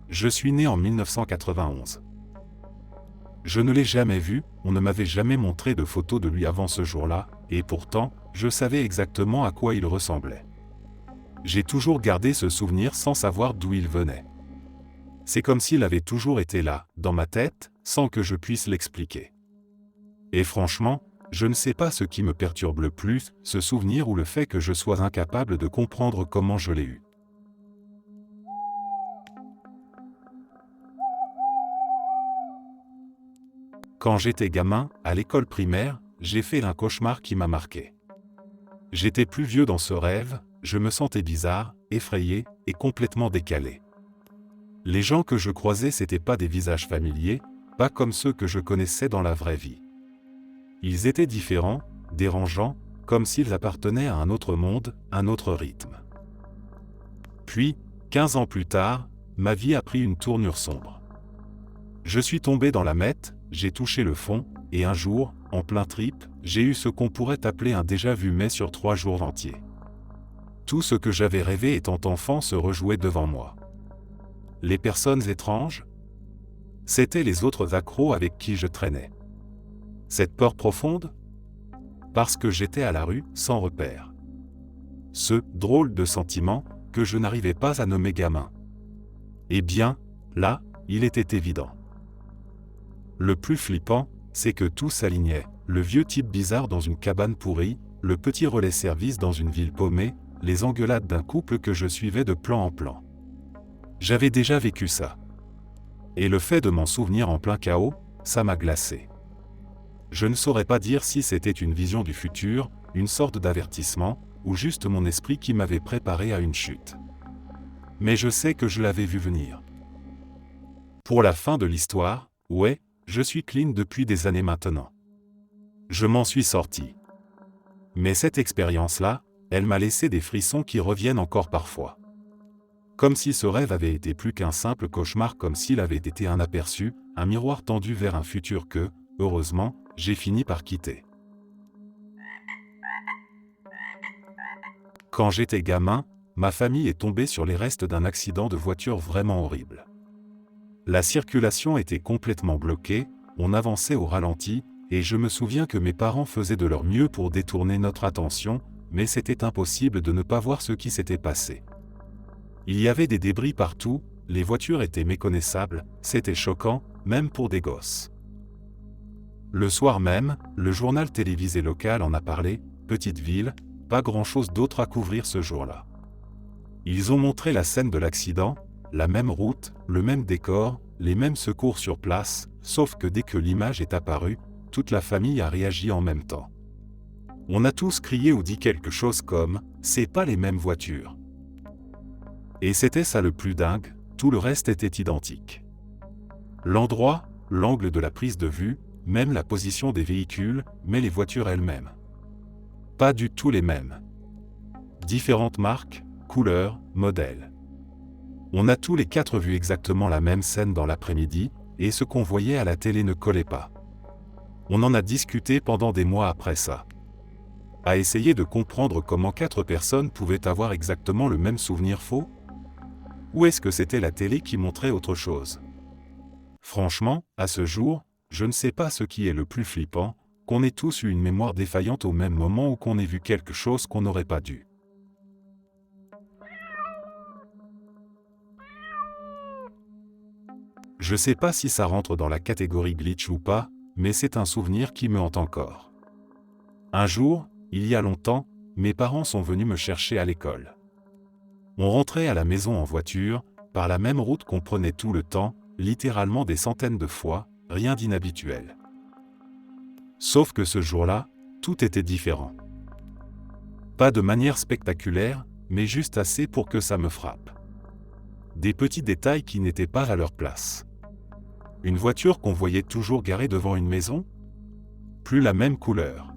Je suis né en 1991. Je ne l'ai jamais vu, on ne m'avait jamais montré de photos de lui avant ce jour-là, et pourtant, je savais exactement à quoi il ressemblait. J'ai toujours gardé ce souvenir sans savoir d'où il venait. C'est comme s'il avait toujours été là, dans ma tête, sans que je puisse l'expliquer. Et franchement, je ne sais pas ce qui me perturbe le plus, ce souvenir ou le fait que je sois incapable de comprendre comment je l'ai eu. Quand j'étais gamin, à l'école primaire, j'ai fait un cauchemar qui m'a marqué. J'étais plus vieux dans ce rêve, je me sentais bizarre, effrayé et complètement décalé. Les gens que je croisais c'étaient pas des visages familiers, pas comme ceux que je connaissais dans la vraie vie. Ils étaient différents, dérangeants, comme s'ils appartenaient à un autre monde, un autre rythme. Puis, 15 ans plus tard, ma vie a pris une tournure sombre. Je suis tombé dans la mette, j'ai touché le fond, et un jour, en plein trip, j'ai eu ce qu'on pourrait appeler un déjà-vu mais sur 3 jours entiers. Tout ce que j'avais rêvé étant enfant se rejouait devant moi. Les personnes étranges, c'étaient les autres accros avec qui je traînais. Cette peur profonde, parce que j'étais à la rue, sans repère. Ce drôle de sentiment que je n'arrivais pas à nommer gamin. Eh bien, là, il était évident. Le plus flippant, c'est que tout s'alignait, le vieux type bizarre dans une cabane pourrie, le petit relais service dans une ville paumée, les engueulades d'un couple que je suivais de plan en plan. J'avais déjà vécu ça. Et le fait de m'en souvenir en plein chaos, ça m'a glacé. Je ne saurais pas dire si c'était une vision du futur, une sorte d'avertissement, ou juste mon esprit qui m'avait préparé à une chute. Mais je sais que je l'avais vu venir. Pour la fin de l'histoire, ouais, je suis clean depuis des années maintenant. Je m'en suis sorti. Mais cette expérience-là, elle m'a laissé des frissons qui reviennent encore parfois. Comme si ce rêve avait été plus qu'un simple cauchemar, comme s'il avait été un aperçu, un miroir tendu vers un futur que, heureusement, j'ai fini par quitter. Quand j'étais gamin, ma famille est tombée sur les restes d'un accident de voiture vraiment horrible. La circulation était complètement bloquée, on avançait au ralenti, et je me souviens que mes parents faisaient de leur mieux pour détourner notre attention, mais c'était impossible de ne pas voir ce qui s'était passé. Il y avait des débris partout, les voitures étaient méconnaissables, c'était choquant, même pour des gosses. Le soir même, le journal télévisé local en a parlé, petite ville, pas grand-chose d'autre à couvrir ce jour-là. Ils ont montré la scène de l'accident, la même route, le même décor, les mêmes secours sur place, sauf que dès que l'image est apparue, toute la famille a réagi en même temps. On a tous crié ou dit quelque chose comme « c'est pas les mêmes voitures ». Et c'était ça le plus dingue, tout le reste était identique. L'endroit, l'angle de la prise de vue, même la position des véhicules, mais les voitures elles-mêmes. Pas du tout les mêmes. Différentes marques, couleurs, modèles. On a tous les quatre vu exactement la même scène dans l'après-midi, et ce qu'on voyait à la télé ne collait pas. On en a discuté pendant des mois après ça. À essayer de comprendre comment 4 personnes pouvaient avoir exactement le même souvenir faux? Ou est-ce que c'était la télé qui montrait autre chose? Franchement, à ce jour, je ne sais pas ce qui est le plus flippant, qu'on ait tous eu une mémoire défaillante au même moment ou qu'on ait vu quelque chose qu'on n'aurait pas dû. Je sais pas si ça rentre dans la catégorie glitch ou pas, mais c'est un souvenir qui me hante encore. Un jour, il y a longtemps, mes parents sont venus me chercher à l'école. On rentrait à la maison en voiture, par la même route qu'on prenait tout le temps, littéralement des centaines de fois, rien d'inhabituel. Sauf que ce jour-là, tout était différent. Pas de manière spectaculaire, mais juste assez pour que ça me frappe. Des petits détails qui n'étaient pas à leur place. Une voiture qu'on voyait toujours garée devant une maison? Plus la même couleur.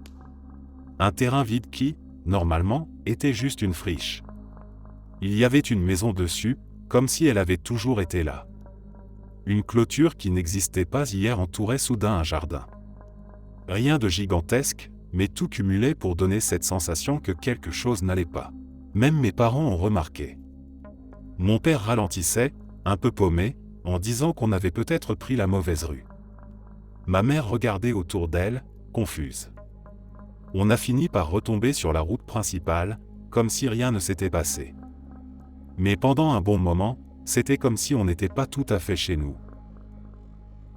Un terrain vide qui, normalement, était juste une friche. Il y avait une maison dessus, comme si elle avait toujours été là. Une clôture qui n'existait pas hier entourait soudain un jardin. Rien de gigantesque, mais tout cumulé pour donner cette sensation que quelque chose n'allait pas. Même mes parents ont remarqué. Mon père ralentissait, un peu paumé, en disant qu'on avait peut-être pris la mauvaise rue. Ma mère regardait autour d'elle, confuse. On a fini par retomber sur la route principale, comme si rien ne s'était passé. Mais pendant un bon moment, c'était comme si on n'était pas tout à fait chez nous.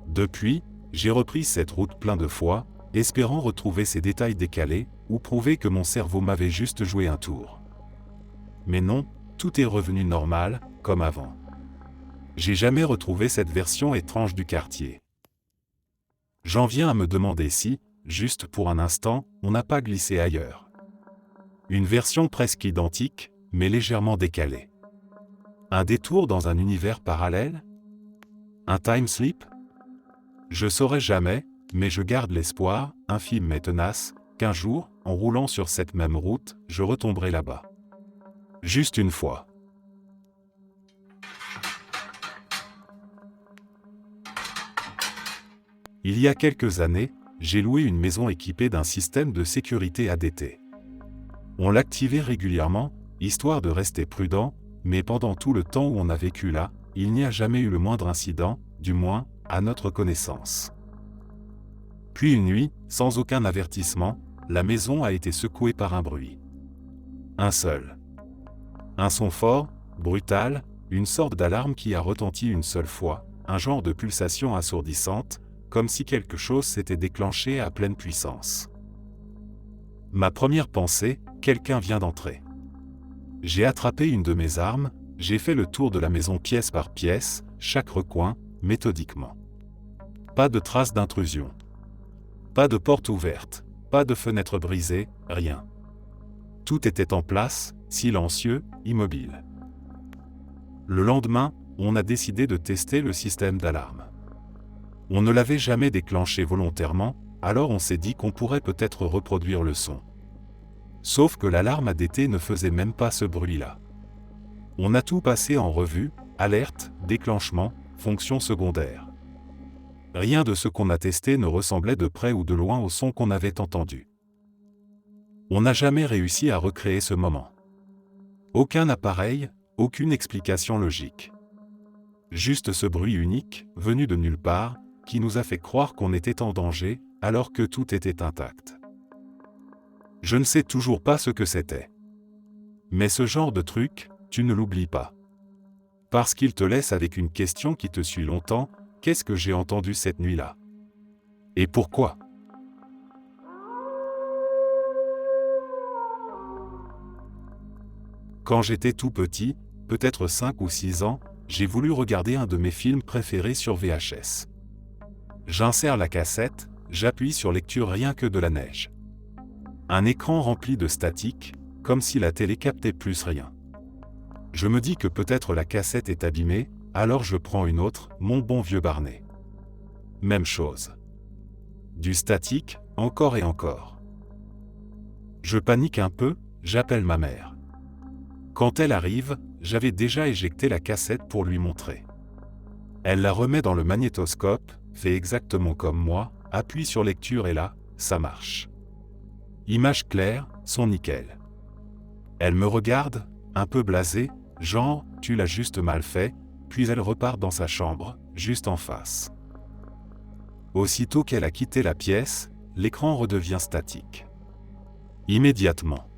Depuis, j'ai repris cette route plein de fois, espérant retrouver ces détails décalés, ou prouver que mon cerveau m'avait juste joué un tour. Mais non, tout est revenu normal, comme avant. J'ai jamais retrouvé cette version étrange du quartier. J'en viens à me demander si, juste pour un instant, on n'a pas glissé ailleurs. Une version presque identique, mais légèrement décalée. Un détour dans un univers parallèle? Un time slip? Je saurais jamais, mais je garde l'espoir, infime mais tenace, qu'un jour, en roulant sur cette même route, je retomberai là-bas. Juste une fois. Il y a quelques années, j'ai loué une maison équipée d'un système de sécurité ADT. On l'activait régulièrement, histoire de rester prudent, mais pendant tout le temps où on a vécu là, il n'y a jamais eu le moindre incident, du moins, à notre connaissance. Puis une nuit, sans aucun avertissement, la maison a été secouée par un bruit. Un seul. Un son fort, brutal, une sorte d'alarme qui a retenti une seule fois, un genre de pulsation assourdissante, comme si quelque chose s'était déclenché à pleine puissance. Ma première pensée, quelqu'un vient d'entrer. J'ai attrapé une de mes armes, j'ai fait le tour de la maison pièce par pièce, chaque recoin, méthodiquement. Pas de traces d'intrusion. Pas de porte ouverte, pas de fenêtre brisée, rien. Tout était en place, silencieux, immobile. Le lendemain, on a décidé de tester le système d'alarme. On ne l'avait jamais déclenché volontairement, alors on s'est dit qu'on pourrait peut-être reproduire le son. Sauf que l'alarme ADT ne faisait même pas ce bruit-là. On a tout passé en revue, alerte, déclenchement, fonction secondaire. Rien de ce qu'on a testé ne ressemblait de près ou de loin au son qu'on avait entendu. On n'a jamais réussi à recréer ce moment. Aucun appareil, aucune explication logique. Juste ce bruit unique, venu de nulle part, qui nous a fait croire qu'on était en danger, alors que tout était intact. Je ne sais toujours pas ce que c'était. Mais ce genre de truc, tu ne l'oublies pas. Parce qu'il te laisse avec une question qui te suit longtemps, qu'est-ce que j'ai entendu cette nuit-là? Et pourquoi? Quand j'étais tout petit, peut-être 5 ou 6 ans, j'ai voulu regarder un de mes films préférés sur VHS. J'insère la cassette, j'appuie sur lecture rien que de la neige. Un écran rempli de statique, comme si la télé captait plus rien. Je me dis que peut-être la cassette est abîmée, alors je prends une autre, mon bon vieux Barney. Même chose. Du statique, encore et encore. Je panique un peu, j'appelle ma mère. Quand elle arrive, j'avais déjà éjecté la cassette pour lui montrer. Elle la remet dans le magnétoscope, fait exactement comme moi, appuie sur lecture et là, ça marche. Image claire, son nickel. Elle me regarde, un peu blasée, genre, tu l'as juste mal fait, puis elle repart dans sa chambre, juste en face. Aussitôt qu'elle a quitté la pièce, l'écran redevient statique. Immédiatement.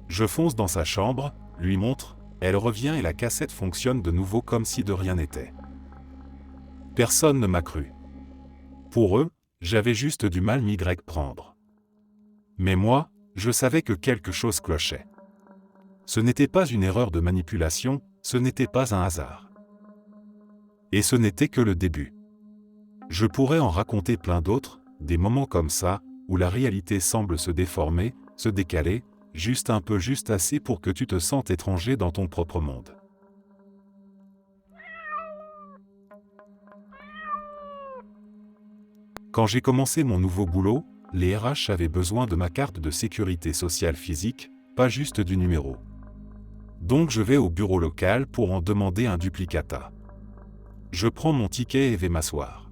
Je fonce dans sa chambre, lui montre, elle revient et la cassette fonctionne de nouveau comme si de rien n'était. Personne ne m'a cru. Pour eux, j'avais juste du mal m'y prendre. Mais moi, je savais que quelque chose clochait. Ce n'était pas une erreur de manipulation, ce n'était pas un hasard. Et ce n'était que le début. Je pourrais en raconter plein d'autres, des moments comme ça, où la réalité semble se déformer, se décaler, juste un peu, juste assez pour que tu te sentes étranger dans ton propre monde. Quand j'ai commencé mon nouveau boulot, les RH avaient besoin de ma carte de sécurité sociale physique, pas juste du numéro. Donc je vais au bureau local pour en demander un duplicata. Je prends mon ticket et vais m'asseoir.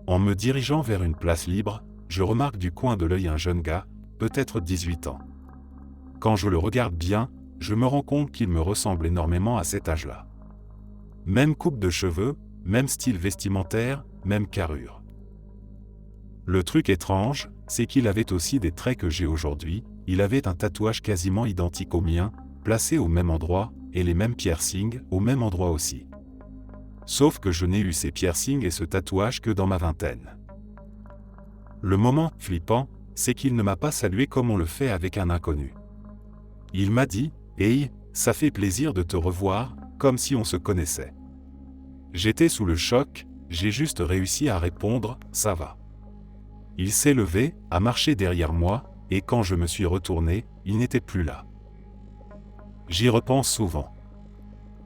En me dirigeant vers une place libre, je remarque du coin de l'œil un jeune gars, peut-être 18 ans. Quand je le regarde bien, je me rends compte qu'il me ressemble énormément à cet âge-là. Même coupe de cheveux, même style vestimentaire, même carrure. Le truc étrange, c'est qu'il avait aussi des traits que j'ai aujourd'hui, il avait un tatouage quasiment identique au mien, placé au même endroit, et les mêmes piercings, au même endroit aussi. Sauf que je n'ai eu ces piercings et ce tatouage que dans ma vingtaine. Le moment flippant, c'est qu'il ne m'a pas salué comme on le fait avec un inconnu. Il m'a dit « Hey, ça fait plaisir de te revoir », comme si on se connaissait. J'étais sous le choc, j'ai juste réussi à répondre « Ça va ». Il s'est levé, a marché derrière moi, et quand je me suis retourné, il n'était plus là. J'y repense souvent.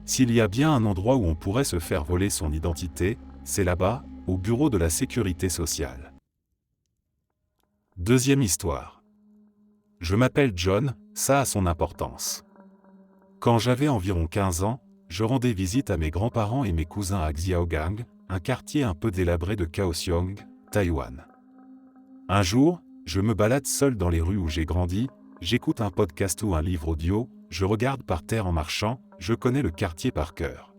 S'il y a bien un endroit où on pourrait se faire voler son identité, c'est là-bas, au bureau de la sécurité sociale. Deuxième histoire. Je m'appelle John, ça a son importance. Quand j'avais environ 15 ans, je rendais visite à mes grands-parents et mes cousins à Xiaogang, un quartier un peu délabré de Kaohsiung, Taïwan. Un jour, je me balade seul dans les rues où j'ai grandi, j'écoute un podcast ou un livre audio, je regarde par terre en marchant, je connais le quartier par cœur.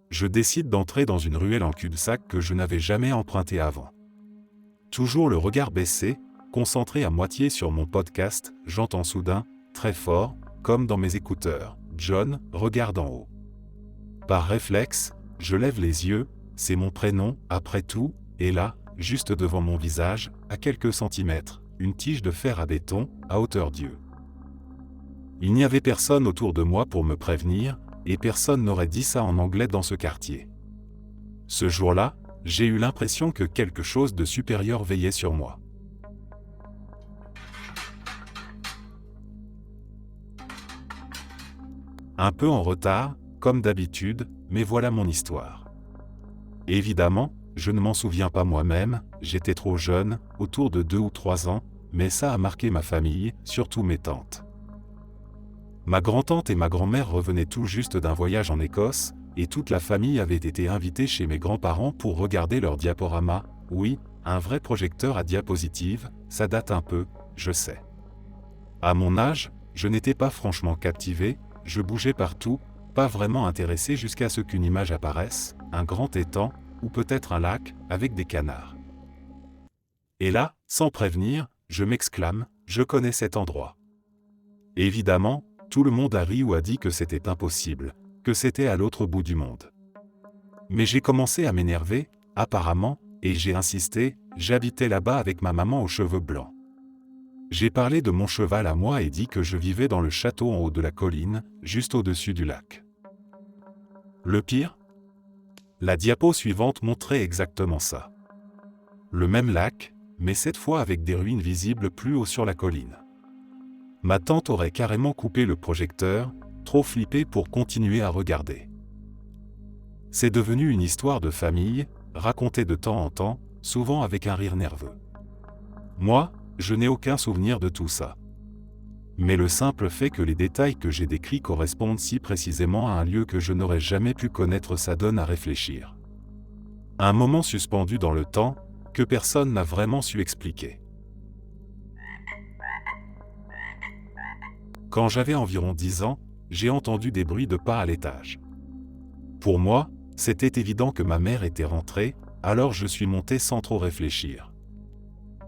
Je décide d'entrer dans une ruelle en cul-de-sac que je n'avais jamais empruntée avant. Toujours le regard baissé, concentré à moitié sur mon podcast, j'entends soudain, très fort, comme dans mes écouteurs, « John, regarde en haut ». Par réflexe, je lève les yeux, c'est mon prénom, après tout, et là, juste devant mon visage, à quelques centimètres, une tige de fer à béton, à hauteur d'yeux. Il n'y avait personne autour de moi pour me prévenir, et personne n'aurait dit ça en anglais dans ce quartier. Ce jour-là, j'ai eu l'impression que quelque chose de supérieur veillait sur moi. Un peu en retard, comme d'habitude, mais voilà mon histoire. Évidemment, je ne m'en souviens pas moi-même, j'étais trop jeune, autour de 2 ou 3 ans, mais ça a marqué ma famille, surtout mes tantes. Ma grand-tante et ma grand-mère revenaient tout juste d'un voyage en Écosse, et toute la famille avait été invitée chez mes grands-parents pour regarder leur diaporama. Oui, un vrai projecteur à diapositive, ça date un peu, je sais. À mon âge, je n'étais pas franchement captivé, je bougeais partout, pas vraiment intéressé jusqu'à ce qu'une image apparaisse, un grand étang, ou peut-être un lac, avec des canards. Et là, sans prévenir, je m'exclame, je connais cet endroit. Évidemment, tout le monde a ri ou a dit que c'était impossible, que c'était à l'autre bout du monde. Mais j'ai commencé à m'énerver, apparemment, et j'ai insisté, j'habitais là-bas avec ma maman aux cheveux blancs. J'ai parlé de mon cheval à moi et dit que je vivais dans le château en haut de la colline, juste au-dessus du lac. Le pire ? La diapo suivante montrait exactement ça. Le même lac, mais cette fois avec des ruines visibles plus haut sur la colline. Ma tante aurait carrément coupé le projecteur, trop flippée pour continuer à regarder. C'est devenu une histoire de famille, racontée de temps en temps, souvent avec un rire nerveux. Moi, je n'ai aucun souvenir de tout ça. Mais le simple fait que les détails que j'ai décrits correspondent si précisément à un lieu que je n'aurais jamais pu connaître, ça donne à réfléchir. Un moment suspendu dans le temps, que personne n'a vraiment su expliquer. Quand j'avais environ 10 ans, j'ai entendu des bruits de pas à l'étage. Pour moi, c'était évident que ma mère était rentrée, alors je suis monté sans trop réfléchir.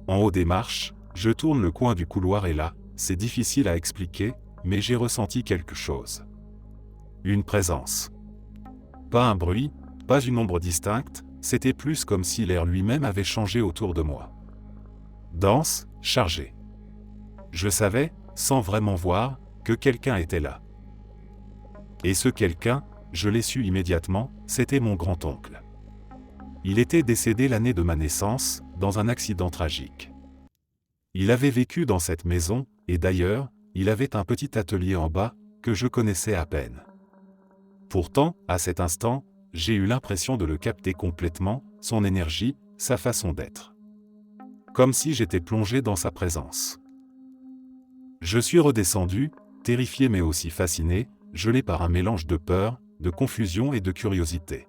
En haut des marches, je tourne le coin du couloir et là, c'est difficile à expliquer, mais j'ai ressenti quelque chose. Une présence. Pas un bruit, pas une ombre distincte, c'était plus comme si l'air lui-même avait changé autour de moi. Dense, chargé. Je savais, sans vraiment voir, que quelqu'un était là. Et ce quelqu'un, je l'ai su immédiatement, c'était mon grand-oncle. Il était décédé l'année de ma naissance, dans un accident tragique. Il avait vécu dans cette maison, et d'ailleurs, il avait un petit atelier en bas, que je connaissais à peine. Pourtant, à cet instant, j'ai eu l'impression de le capter complètement, son énergie, sa façon d'être. Comme si j'étais plongé dans sa présence. Je suis redescendu, terrifié mais aussi fasciné, gelé par un mélange de peur, de confusion et de curiosité.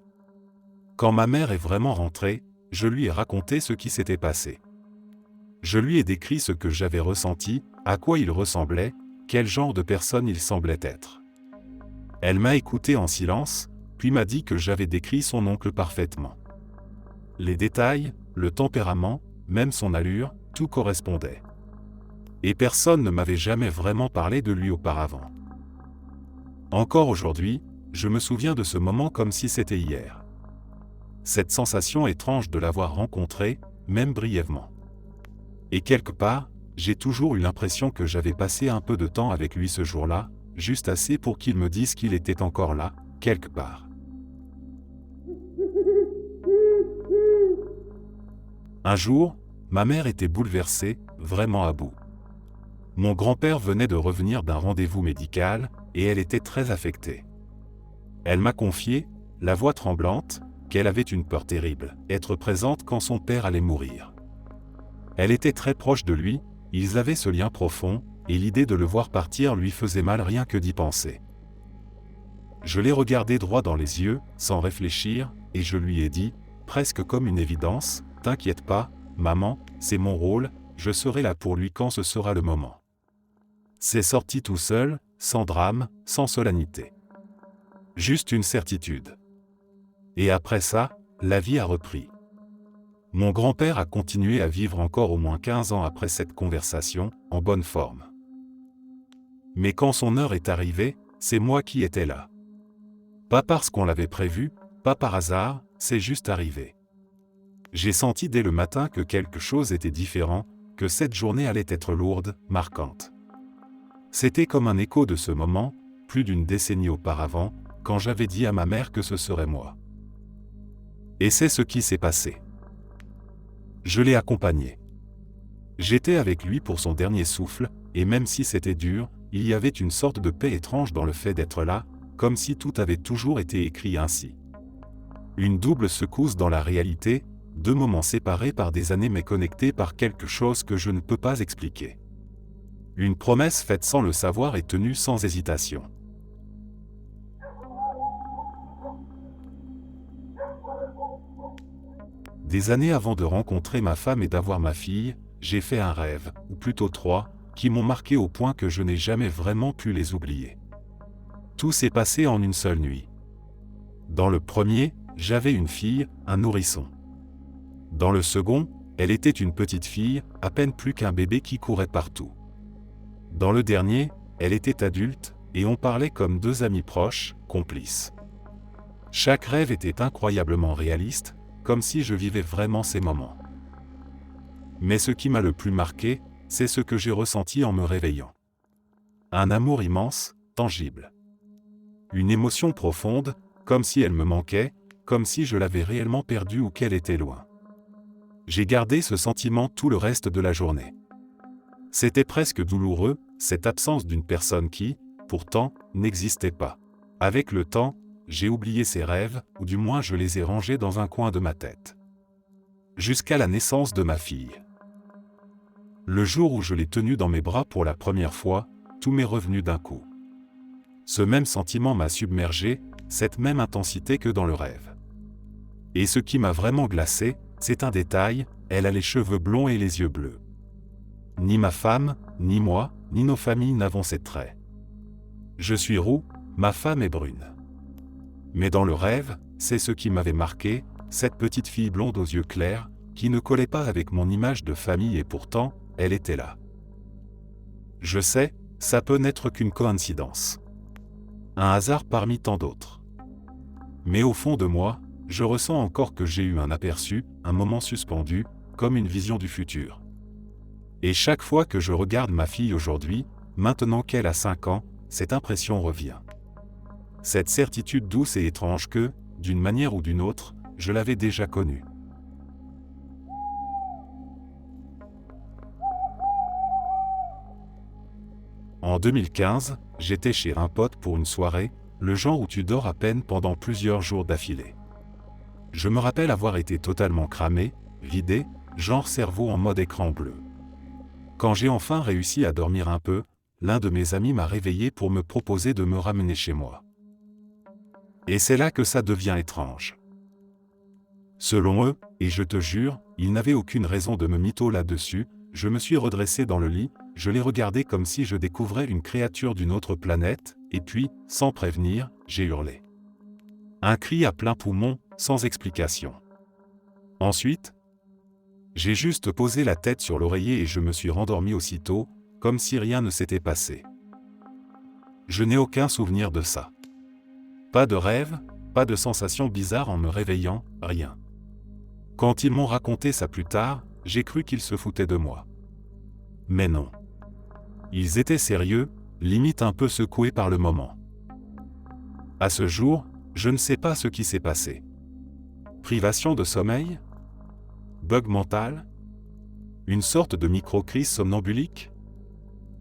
Quand ma mère est vraiment rentrée, je lui ai raconté ce qui s'était passé. Je lui ai décrit ce que j'avais ressenti, à quoi il ressemblait, quel genre de personne il semblait être. Elle m'a écouté en silence, puis m'a dit que j'avais décrit son oncle parfaitement. Les détails, le tempérament, même son allure, tout correspondait. Et personne ne m'avait jamais vraiment parlé de lui auparavant. Encore aujourd'hui, je me souviens de ce moment comme si c'était hier. Cette sensation étrange de l'avoir rencontré, même brièvement. Et quelque part, j'ai toujours eu l'impression que j'avais passé un peu de temps avec lui ce jour-là, juste assez pour qu'il me dise qu'il était encore là, quelque part. Un jour, ma mère était bouleversée, vraiment à bout. Mon grand-père venait de revenir d'un rendez-vous médical, et elle était très affectée. Elle m'a confié, la voix tremblante, qu'elle avait une peur terrible, être présente quand son père allait mourir. Elle était très proche de lui, ils avaient ce lien profond, et l'idée de le voir partir lui faisait mal rien que d'y penser. Je l'ai regardé droit dans les yeux, sans réfléchir, et je lui ai dit, presque comme une évidence, « T'inquiète pas, maman, c'est mon rôle, je serai là pour lui quand ce sera le moment. » C'est sorti tout seul, sans drame, sans solennité. Juste une certitude. Et après ça, la vie a repris. Mon grand-père a continué à vivre encore au moins 15 ans après cette conversation, en bonne forme. Mais quand son heure est arrivée, c'est moi qui étais là. Pas parce qu'on l'avait prévu, pas par hasard, c'est juste arrivé. J'ai senti dès le matin que quelque chose était différent, que cette journée allait être lourde, marquante. C'était comme un écho de ce moment, plus d'une décennie auparavant, quand j'avais dit à ma mère que ce serait moi. Et c'est ce qui s'est passé. Je l'ai accompagné. J'étais avec lui pour son dernier souffle, et même si c'était dur, il y avait une sorte de paix étrange dans le fait d'être là, comme si tout avait toujours été écrit ainsi. Une double secousse dans la réalité, deux moments séparés par des années mais connectés par quelque chose que je ne peux pas expliquer. Une promesse faite sans le savoir et tenue sans hésitation. Des années avant de rencontrer ma femme et d'avoir ma fille, j'ai fait un rêve, ou plutôt 3, qui m'ont marqué au point que je n'ai jamais vraiment pu les oublier. Tout s'est passé en une seule nuit. Dans le premier, j'avais une fille, un nourrisson. Dans le second, elle était une petite fille, à peine plus qu'un bébé qui courait partout. Dans le dernier, elle était adulte, et on parlait comme deux amis proches, complices. Chaque rêve était incroyablement réaliste, comme si je vivais vraiment ces moments. Mais ce qui m'a le plus marqué, c'est ce que j'ai ressenti en me réveillant. Un amour immense, tangible. Une émotion profonde, comme si elle me manquait, comme si je l'avais réellement perdue ou qu'elle était loin. J'ai gardé ce sentiment tout le reste de la journée. C'était presque douloureux, cette absence d'une personne qui, pourtant, n'existait pas. Avec le temps, j'ai oublié ces rêves, ou du moins je les ai rangés dans un coin de ma tête. Jusqu'à la naissance de ma fille. Le jour où je l'ai tenue dans mes bras pour la première fois, tout m'est revenu d'un coup. Ce même sentiment m'a submergé, cette même intensité que dans le rêve. Et ce qui m'a vraiment glacé, c'est un détail, elle a les cheveux blonds et les yeux bleus. Ni ma femme, ni moi, ni nos familles n'avons ces traits. Je suis roux, ma femme est brune. Mais dans le rêve, c'est ce qui m'avait marqué, cette petite fille blonde aux yeux clairs, qui ne collait pas avec mon image de famille et pourtant, elle était là. Je sais, ça peut n'être qu'une coïncidence. Un hasard parmi tant d'autres. Mais au fond de moi, je ressens encore que j'ai eu un aperçu, un moment suspendu, comme une vision du futur. Et chaque fois que je regarde ma fille aujourd'hui, maintenant qu'elle a 5 ans, cette impression revient. Cette certitude douce et étrange que, d'une manière ou d'une autre, je l'avais déjà connue. En 2015, j'étais chez un pote pour une soirée, le genre où tu dors à peine pendant plusieurs jours d'affilée. Je me rappelle avoir été totalement cramé, vidé, genre cerveau en mode écran bleu. Quand j'ai enfin réussi à dormir un peu, l'un de mes amis m'a réveillé pour me proposer de me ramener chez moi. Et c'est là que ça devient étrange. Selon eux, et je te jure, ils n'avaient aucune raison de me mytho là-dessus, je me suis redressé dans le lit, je les regardais comme si je découvrais une créature d'une autre planète, et puis, sans prévenir, j'ai hurlé. Un cri à plein poumon, sans explication. Ensuite, j'ai juste posé la tête sur l'oreiller et je me suis rendormi aussitôt, comme si rien ne s'était passé. Je n'ai aucun souvenir de ça. Pas de rêve, pas de sensation bizarre en me réveillant, rien. Quand ils m'ont raconté ça plus tard, j'ai cru qu'ils se foutaient de moi. Mais non. Ils étaient sérieux, limite un peu secoués par le moment. À ce jour, je ne sais pas ce qui s'est passé. Privation de sommeil ? Bug mental ? Une sorte de micro-crise somnambulique ?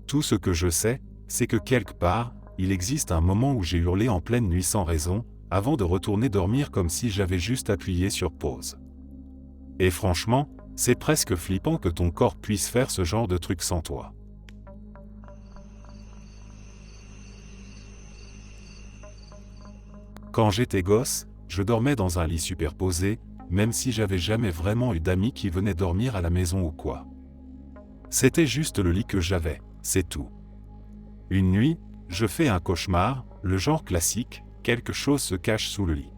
Tout ce que je sais, c'est que quelque part, il existe un moment où j'ai hurlé en pleine nuit sans raison, avant de retourner dormir comme si j'avais juste appuyé sur pause. Et franchement, c'est presque flippant que ton corps puisse faire ce genre de truc sans toi. Quand j'étais gosse, je dormais dans un lit superposé, même si j'avais jamais vraiment eu d'amis qui venaient dormir à la maison ou quoi. C'était juste le lit que j'avais, c'est tout. Une nuit, je fais un cauchemar, le genre classique, quelque chose se cache sous le lit.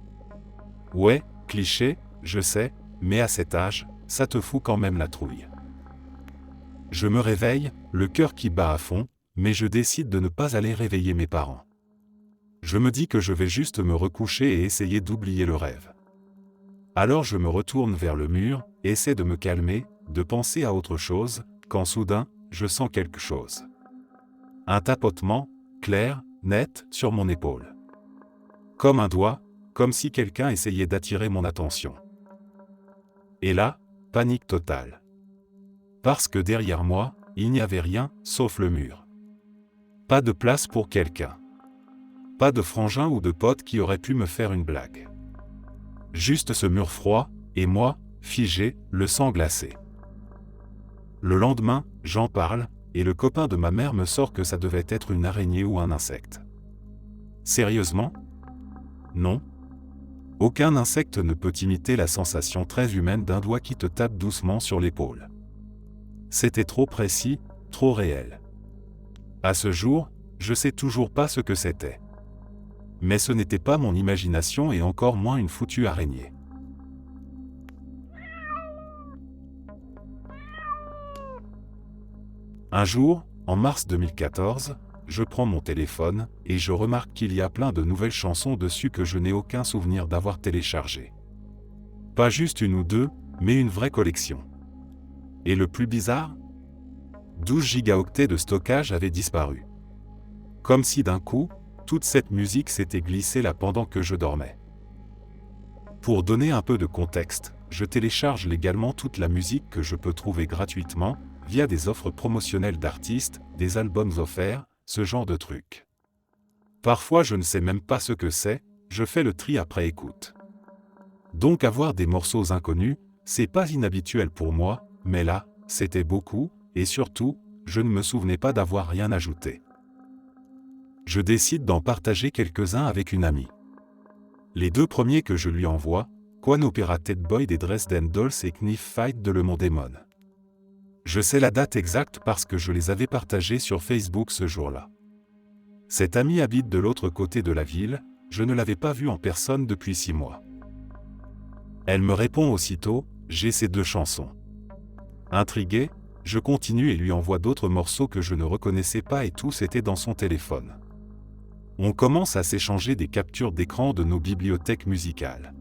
Ouais, cliché, je sais, mais à cet âge, ça te fout quand même la trouille. Je me réveille, le cœur qui bat à fond, mais je décide de ne pas aller réveiller mes parents. Je me dis que je vais juste me recoucher et essayer d'oublier le rêve. Alors je me retourne vers le mur, essaie de me calmer, de penser à autre chose, quand soudain, je sens quelque chose. Un tapotement, clair, net, sur mon épaule. Comme un doigt, comme si quelqu'un essayait d'attirer mon attention. Et là, panique totale. Parce que derrière moi, il n'y avait rien, sauf le mur. Pas de place pour quelqu'un. Pas de frangin ou de pote qui aurait pu me faire une blague. Juste ce mur froid, et moi, figé, le sang glacé. Le lendemain, j'en parle, et le copain de ma mère me sort que ça devait être une araignée ou un insecte. Sérieusement ? Non. Aucun insecte ne peut imiter la sensation très humaine d'un doigt qui te tape doucement sur l'épaule. C'était trop précis, trop réel. À ce jour, je sais toujours pas ce que c'était. Mais ce n'était pas mon imagination et encore moins une foutue araignée. Un jour, en mars 2014, je prends mon téléphone et je remarque qu'il y a plein de nouvelles chansons dessus que je n'ai aucun souvenir d'avoir téléchargées. Pas juste une ou deux, mais une vraie collection. Et le plus bizarre ? 12 gigaoctets de stockage avaient disparu. Comme si d'un coup, toute cette musique s'était glissée là pendant que je dormais. Pour donner un peu de contexte, je télécharge légalement toute la musique que je peux trouver gratuitement, via des offres promotionnelles d'artistes, des albums offerts, ce genre de trucs. Parfois je ne sais même pas ce que c'est, je fais le tri après écoute. Donc avoir des morceaux inconnus, c'est pas inhabituel pour moi, mais là, c'était beaucoup, et surtout, je ne me souvenais pas d'avoir rien ajouté. Je décide d'en partager quelques-uns avec une amie. Les deux premiers que je lui envoie, Quan Operated Boy des Dresden Dolls et Knife Fight de Le Mon Démon. Je sais la date exacte parce que je les avais partagés sur Facebook ce jour-là. Cette amie habite de l'autre côté de la ville, je ne l'avais pas vue en personne depuis 6 mois. Elle me répond aussitôt, j'ai ces 2 chansons. Intrigué, je continue et lui envoie d'autres morceaux que je ne reconnaissais pas et tous étaient dans son téléphone. On commence à s'échanger des captures d'écran de nos bibliothèques musicales.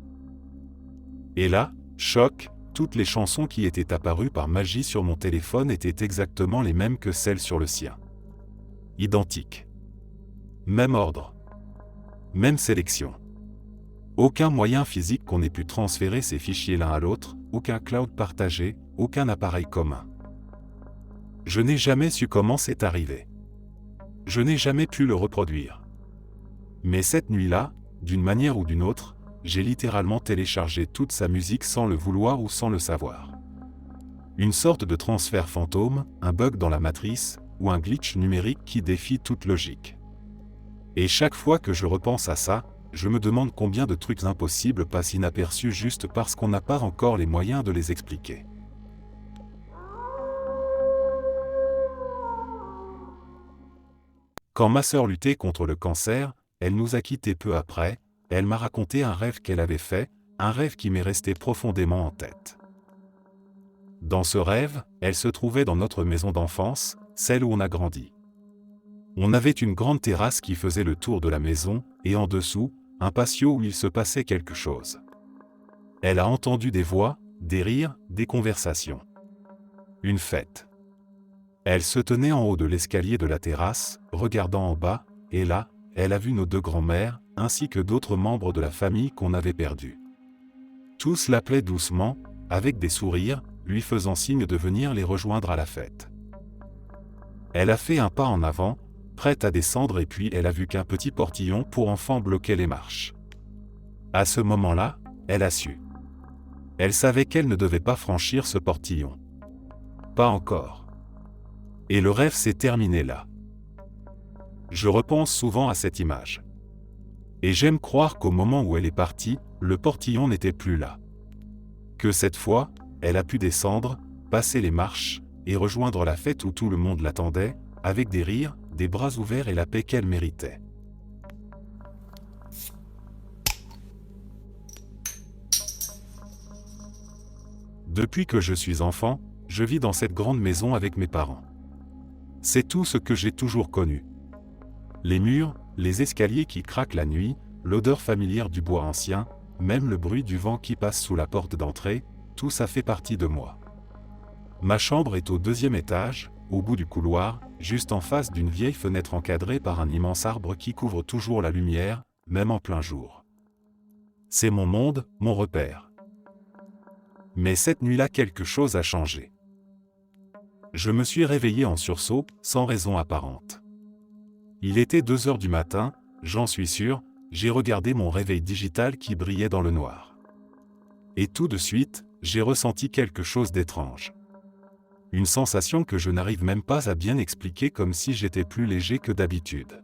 Et là, choc, toutes les chansons qui étaient apparues par magie sur mon téléphone étaient exactement les mêmes que celles sur le sien. Identiques. Même ordre. Même sélection. Aucun moyen physique qu'on ait pu transférer ces fichiers l'un à l'autre, aucun cloud partagé, aucun appareil commun. Je n'ai jamais su comment c'est arrivé. Je n'ai jamais pu le reproduire. Mais cette nuit-là, d'une manière ou d'une autre, j'ai littéralement téléchargé toute sa musique sans le vouloir ou sans le savoir. Une sorte de transfert fantôme, un bug dans la matrice, ou un glitch numérique qui défie toute logique. Et chaque fois que je repense à ça, je me demande combien de trucs impossibles passent inaperçus juste parce qu'on n'a pas encore les moyens de les expliquer. Quand ma sœur luttait contre le cancer, elle nous a quittés peu après, elle m'a raconté un rêve qu'elle avait fait, un rêve qui m'est resté profondément en tête. Dans ce rêve, elle se trouvait dans notre maison d'enfance, celle où on a grandi. On avait une grande terrasse qui faisait le tour de la maison, et en dessous, un patio où il se passait quelque chose. Elle a entendu des voix, des rires, des conversations. Une fête. Elle se tenait en haut de l'escalier de la terrasse, regardant en bas, et là, elle a vu nos 2 grands-mères, ainsi que d'autres membres de la famille qu'on avait perdus. Tous l'appelaient doucement, avec des sourires, lui faisant signe de venir les rejoindre à la fête. Elle a fait un pas en avant, prête à descendre et puis elle a vu qu'un petit portillon pour enfants bloquait les marches. À ce moment-là, elle a su. Elle savait qu'elle ne devait pas franchir ce portillon. Pas encore. Et le rêve s'est terminé là. Je repense souvent à cette image. Et j'aime croire qu'au moment où elle est partie, le portillon n'était plus là. Que cette fois, elle a pu descendre, passer les marches, et rejoindre la fête où tout le monde l'attendait, avec des rires, des bras ouverts et la paix qu'elle méritait. Depuis que je suis enfant, je vis dans cette grande maison avec mes parents. C'est tout ce que j'ai toujours connu. Les murs, les escaliers qui craquent la nuit, l'odeur familière du bois ancien, même le bruit du vent qui passe sous la porte d'entrée, tout ça fait partie de moi. Ma chambre est au 2e étage, au bout du couloir, juste en face d'une vieille fenêtre encadrée par un immense arbre qui couvre toujours la lumière, même en plein jour. C'est mon monde, mon repère. Mais cette nuit-là, quelque chose a changé. Je me suis réveillé en sursaut, sans raison apparente. Il était 2 heures du matin, j'en suis sûr, j'ai regardé mon réveil digital qui brillait dans le noir. Et tout de suite, j'ai ressenti quelque chose d'étrange. Une sensation que je n'arrive même pas à bien expliquer, comme si j'étais plus léger que d'habitude.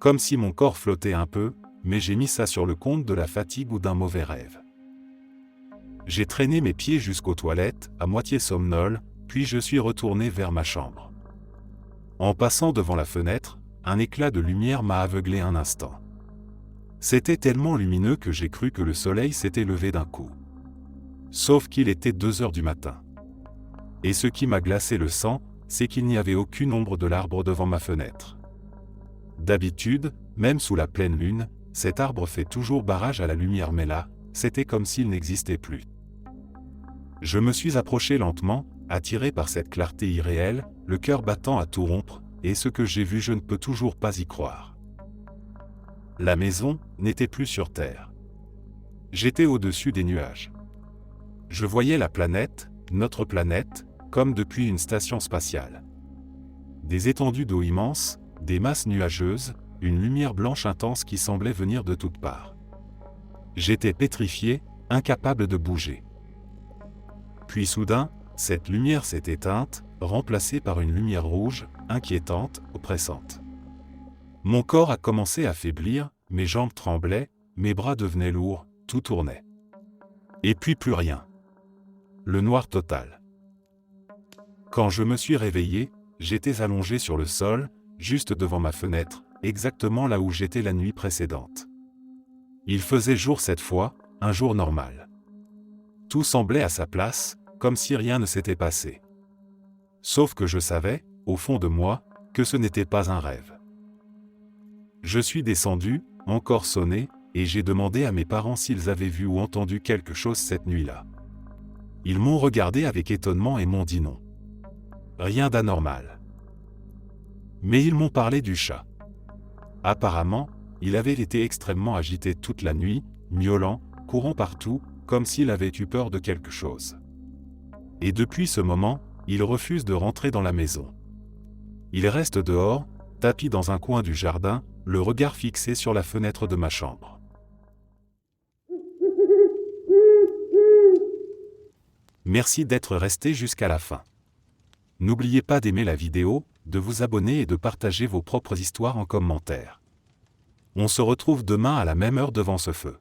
Comme si mon corps flottait un peu, mais j'ai mis ça sur le compte de la fatigue ou d'un mauvais rêve. J'ai traîné mes pieds jusqu'aux toilettes, à moitié somnole, puis je suis retourné vers ma chambre. En passant devant la fenêtre, un éclat de lumière m'a aveuglé un instant. C'était tellement lumineux que j'ai cru que le soleil s'était levé d'un coup. Sauf qu'il était 2 heures du matin. Et ce qui m'a glacé le sang, c'est qu'il n'y avait aucune ombre de l'arbre devant ma fenêtre. D'habitude, même sous la pleine lune, cet arbre fait toujours barrage à la lumière, mais là, c'était comme s'il n'existait plus. Je me suis approché lentement, attiré par cette clarté irréelle, le cœur battant à tout rompre, et ce que j'ai vu, je ne peux toujours pas y croire. La maison n'était plus sur Terre. J'étais au-dessus des nuages. Je voyais la planète, notre planète, comme depuis une station spatiale. Des étendues d'eau immenses, des masses nuageuses, une lumière blanche intense qui semblait venir de toutes parts. J'étais pétrifié, incapable de bouger. Puis soudain, cette lumière s'est éteinte, remplacée par une lumière rouge, inquiétante, oppressante. Mon corps a commencé à faiblir, mes jambes tremblaient, mes bras devenaient lourds, tout tournait. Et puis plus rien. Le noir total. Quand je me suis réveillé, j'étais allongé sur le sol, juste devant ma fenêtre, exactement là où j'étais la nuit précédente. Il faisait jour cette fois, un jour normal. Tout semblait à sa place, comme si rien ne s'était passé. Sauf que je savais, au fond de moi, que ce n'était pas un rêve. Je suis descendu, encore sonné, et j'ai demandé à mes parents s'ils avaient vu ou entendu quelque chose cette nuit-là. Ils m'ont regardé avec étonnement et m'ont dit non. Rien d'anormal. Mais ils m'ont parlé du chat. Apparemment, il avait été extrêmement agité toute la nuit, miaulant, courant partout, comme s'il avait eu peur de quelque chose. Et depuis ce moment, il refuse de rentrer dans la maison. Il reste dehors, tapi dans un coin du jardin, le regard fixé sur la fenêtre de ma chambre. Merci d'être resté jusqu'à la fin. N'oubliez pas d'aimer la vidéo, de vous abonner et de partager vos propres histoires en commentaire. On se retrouve demain à la même heure devant ce feu.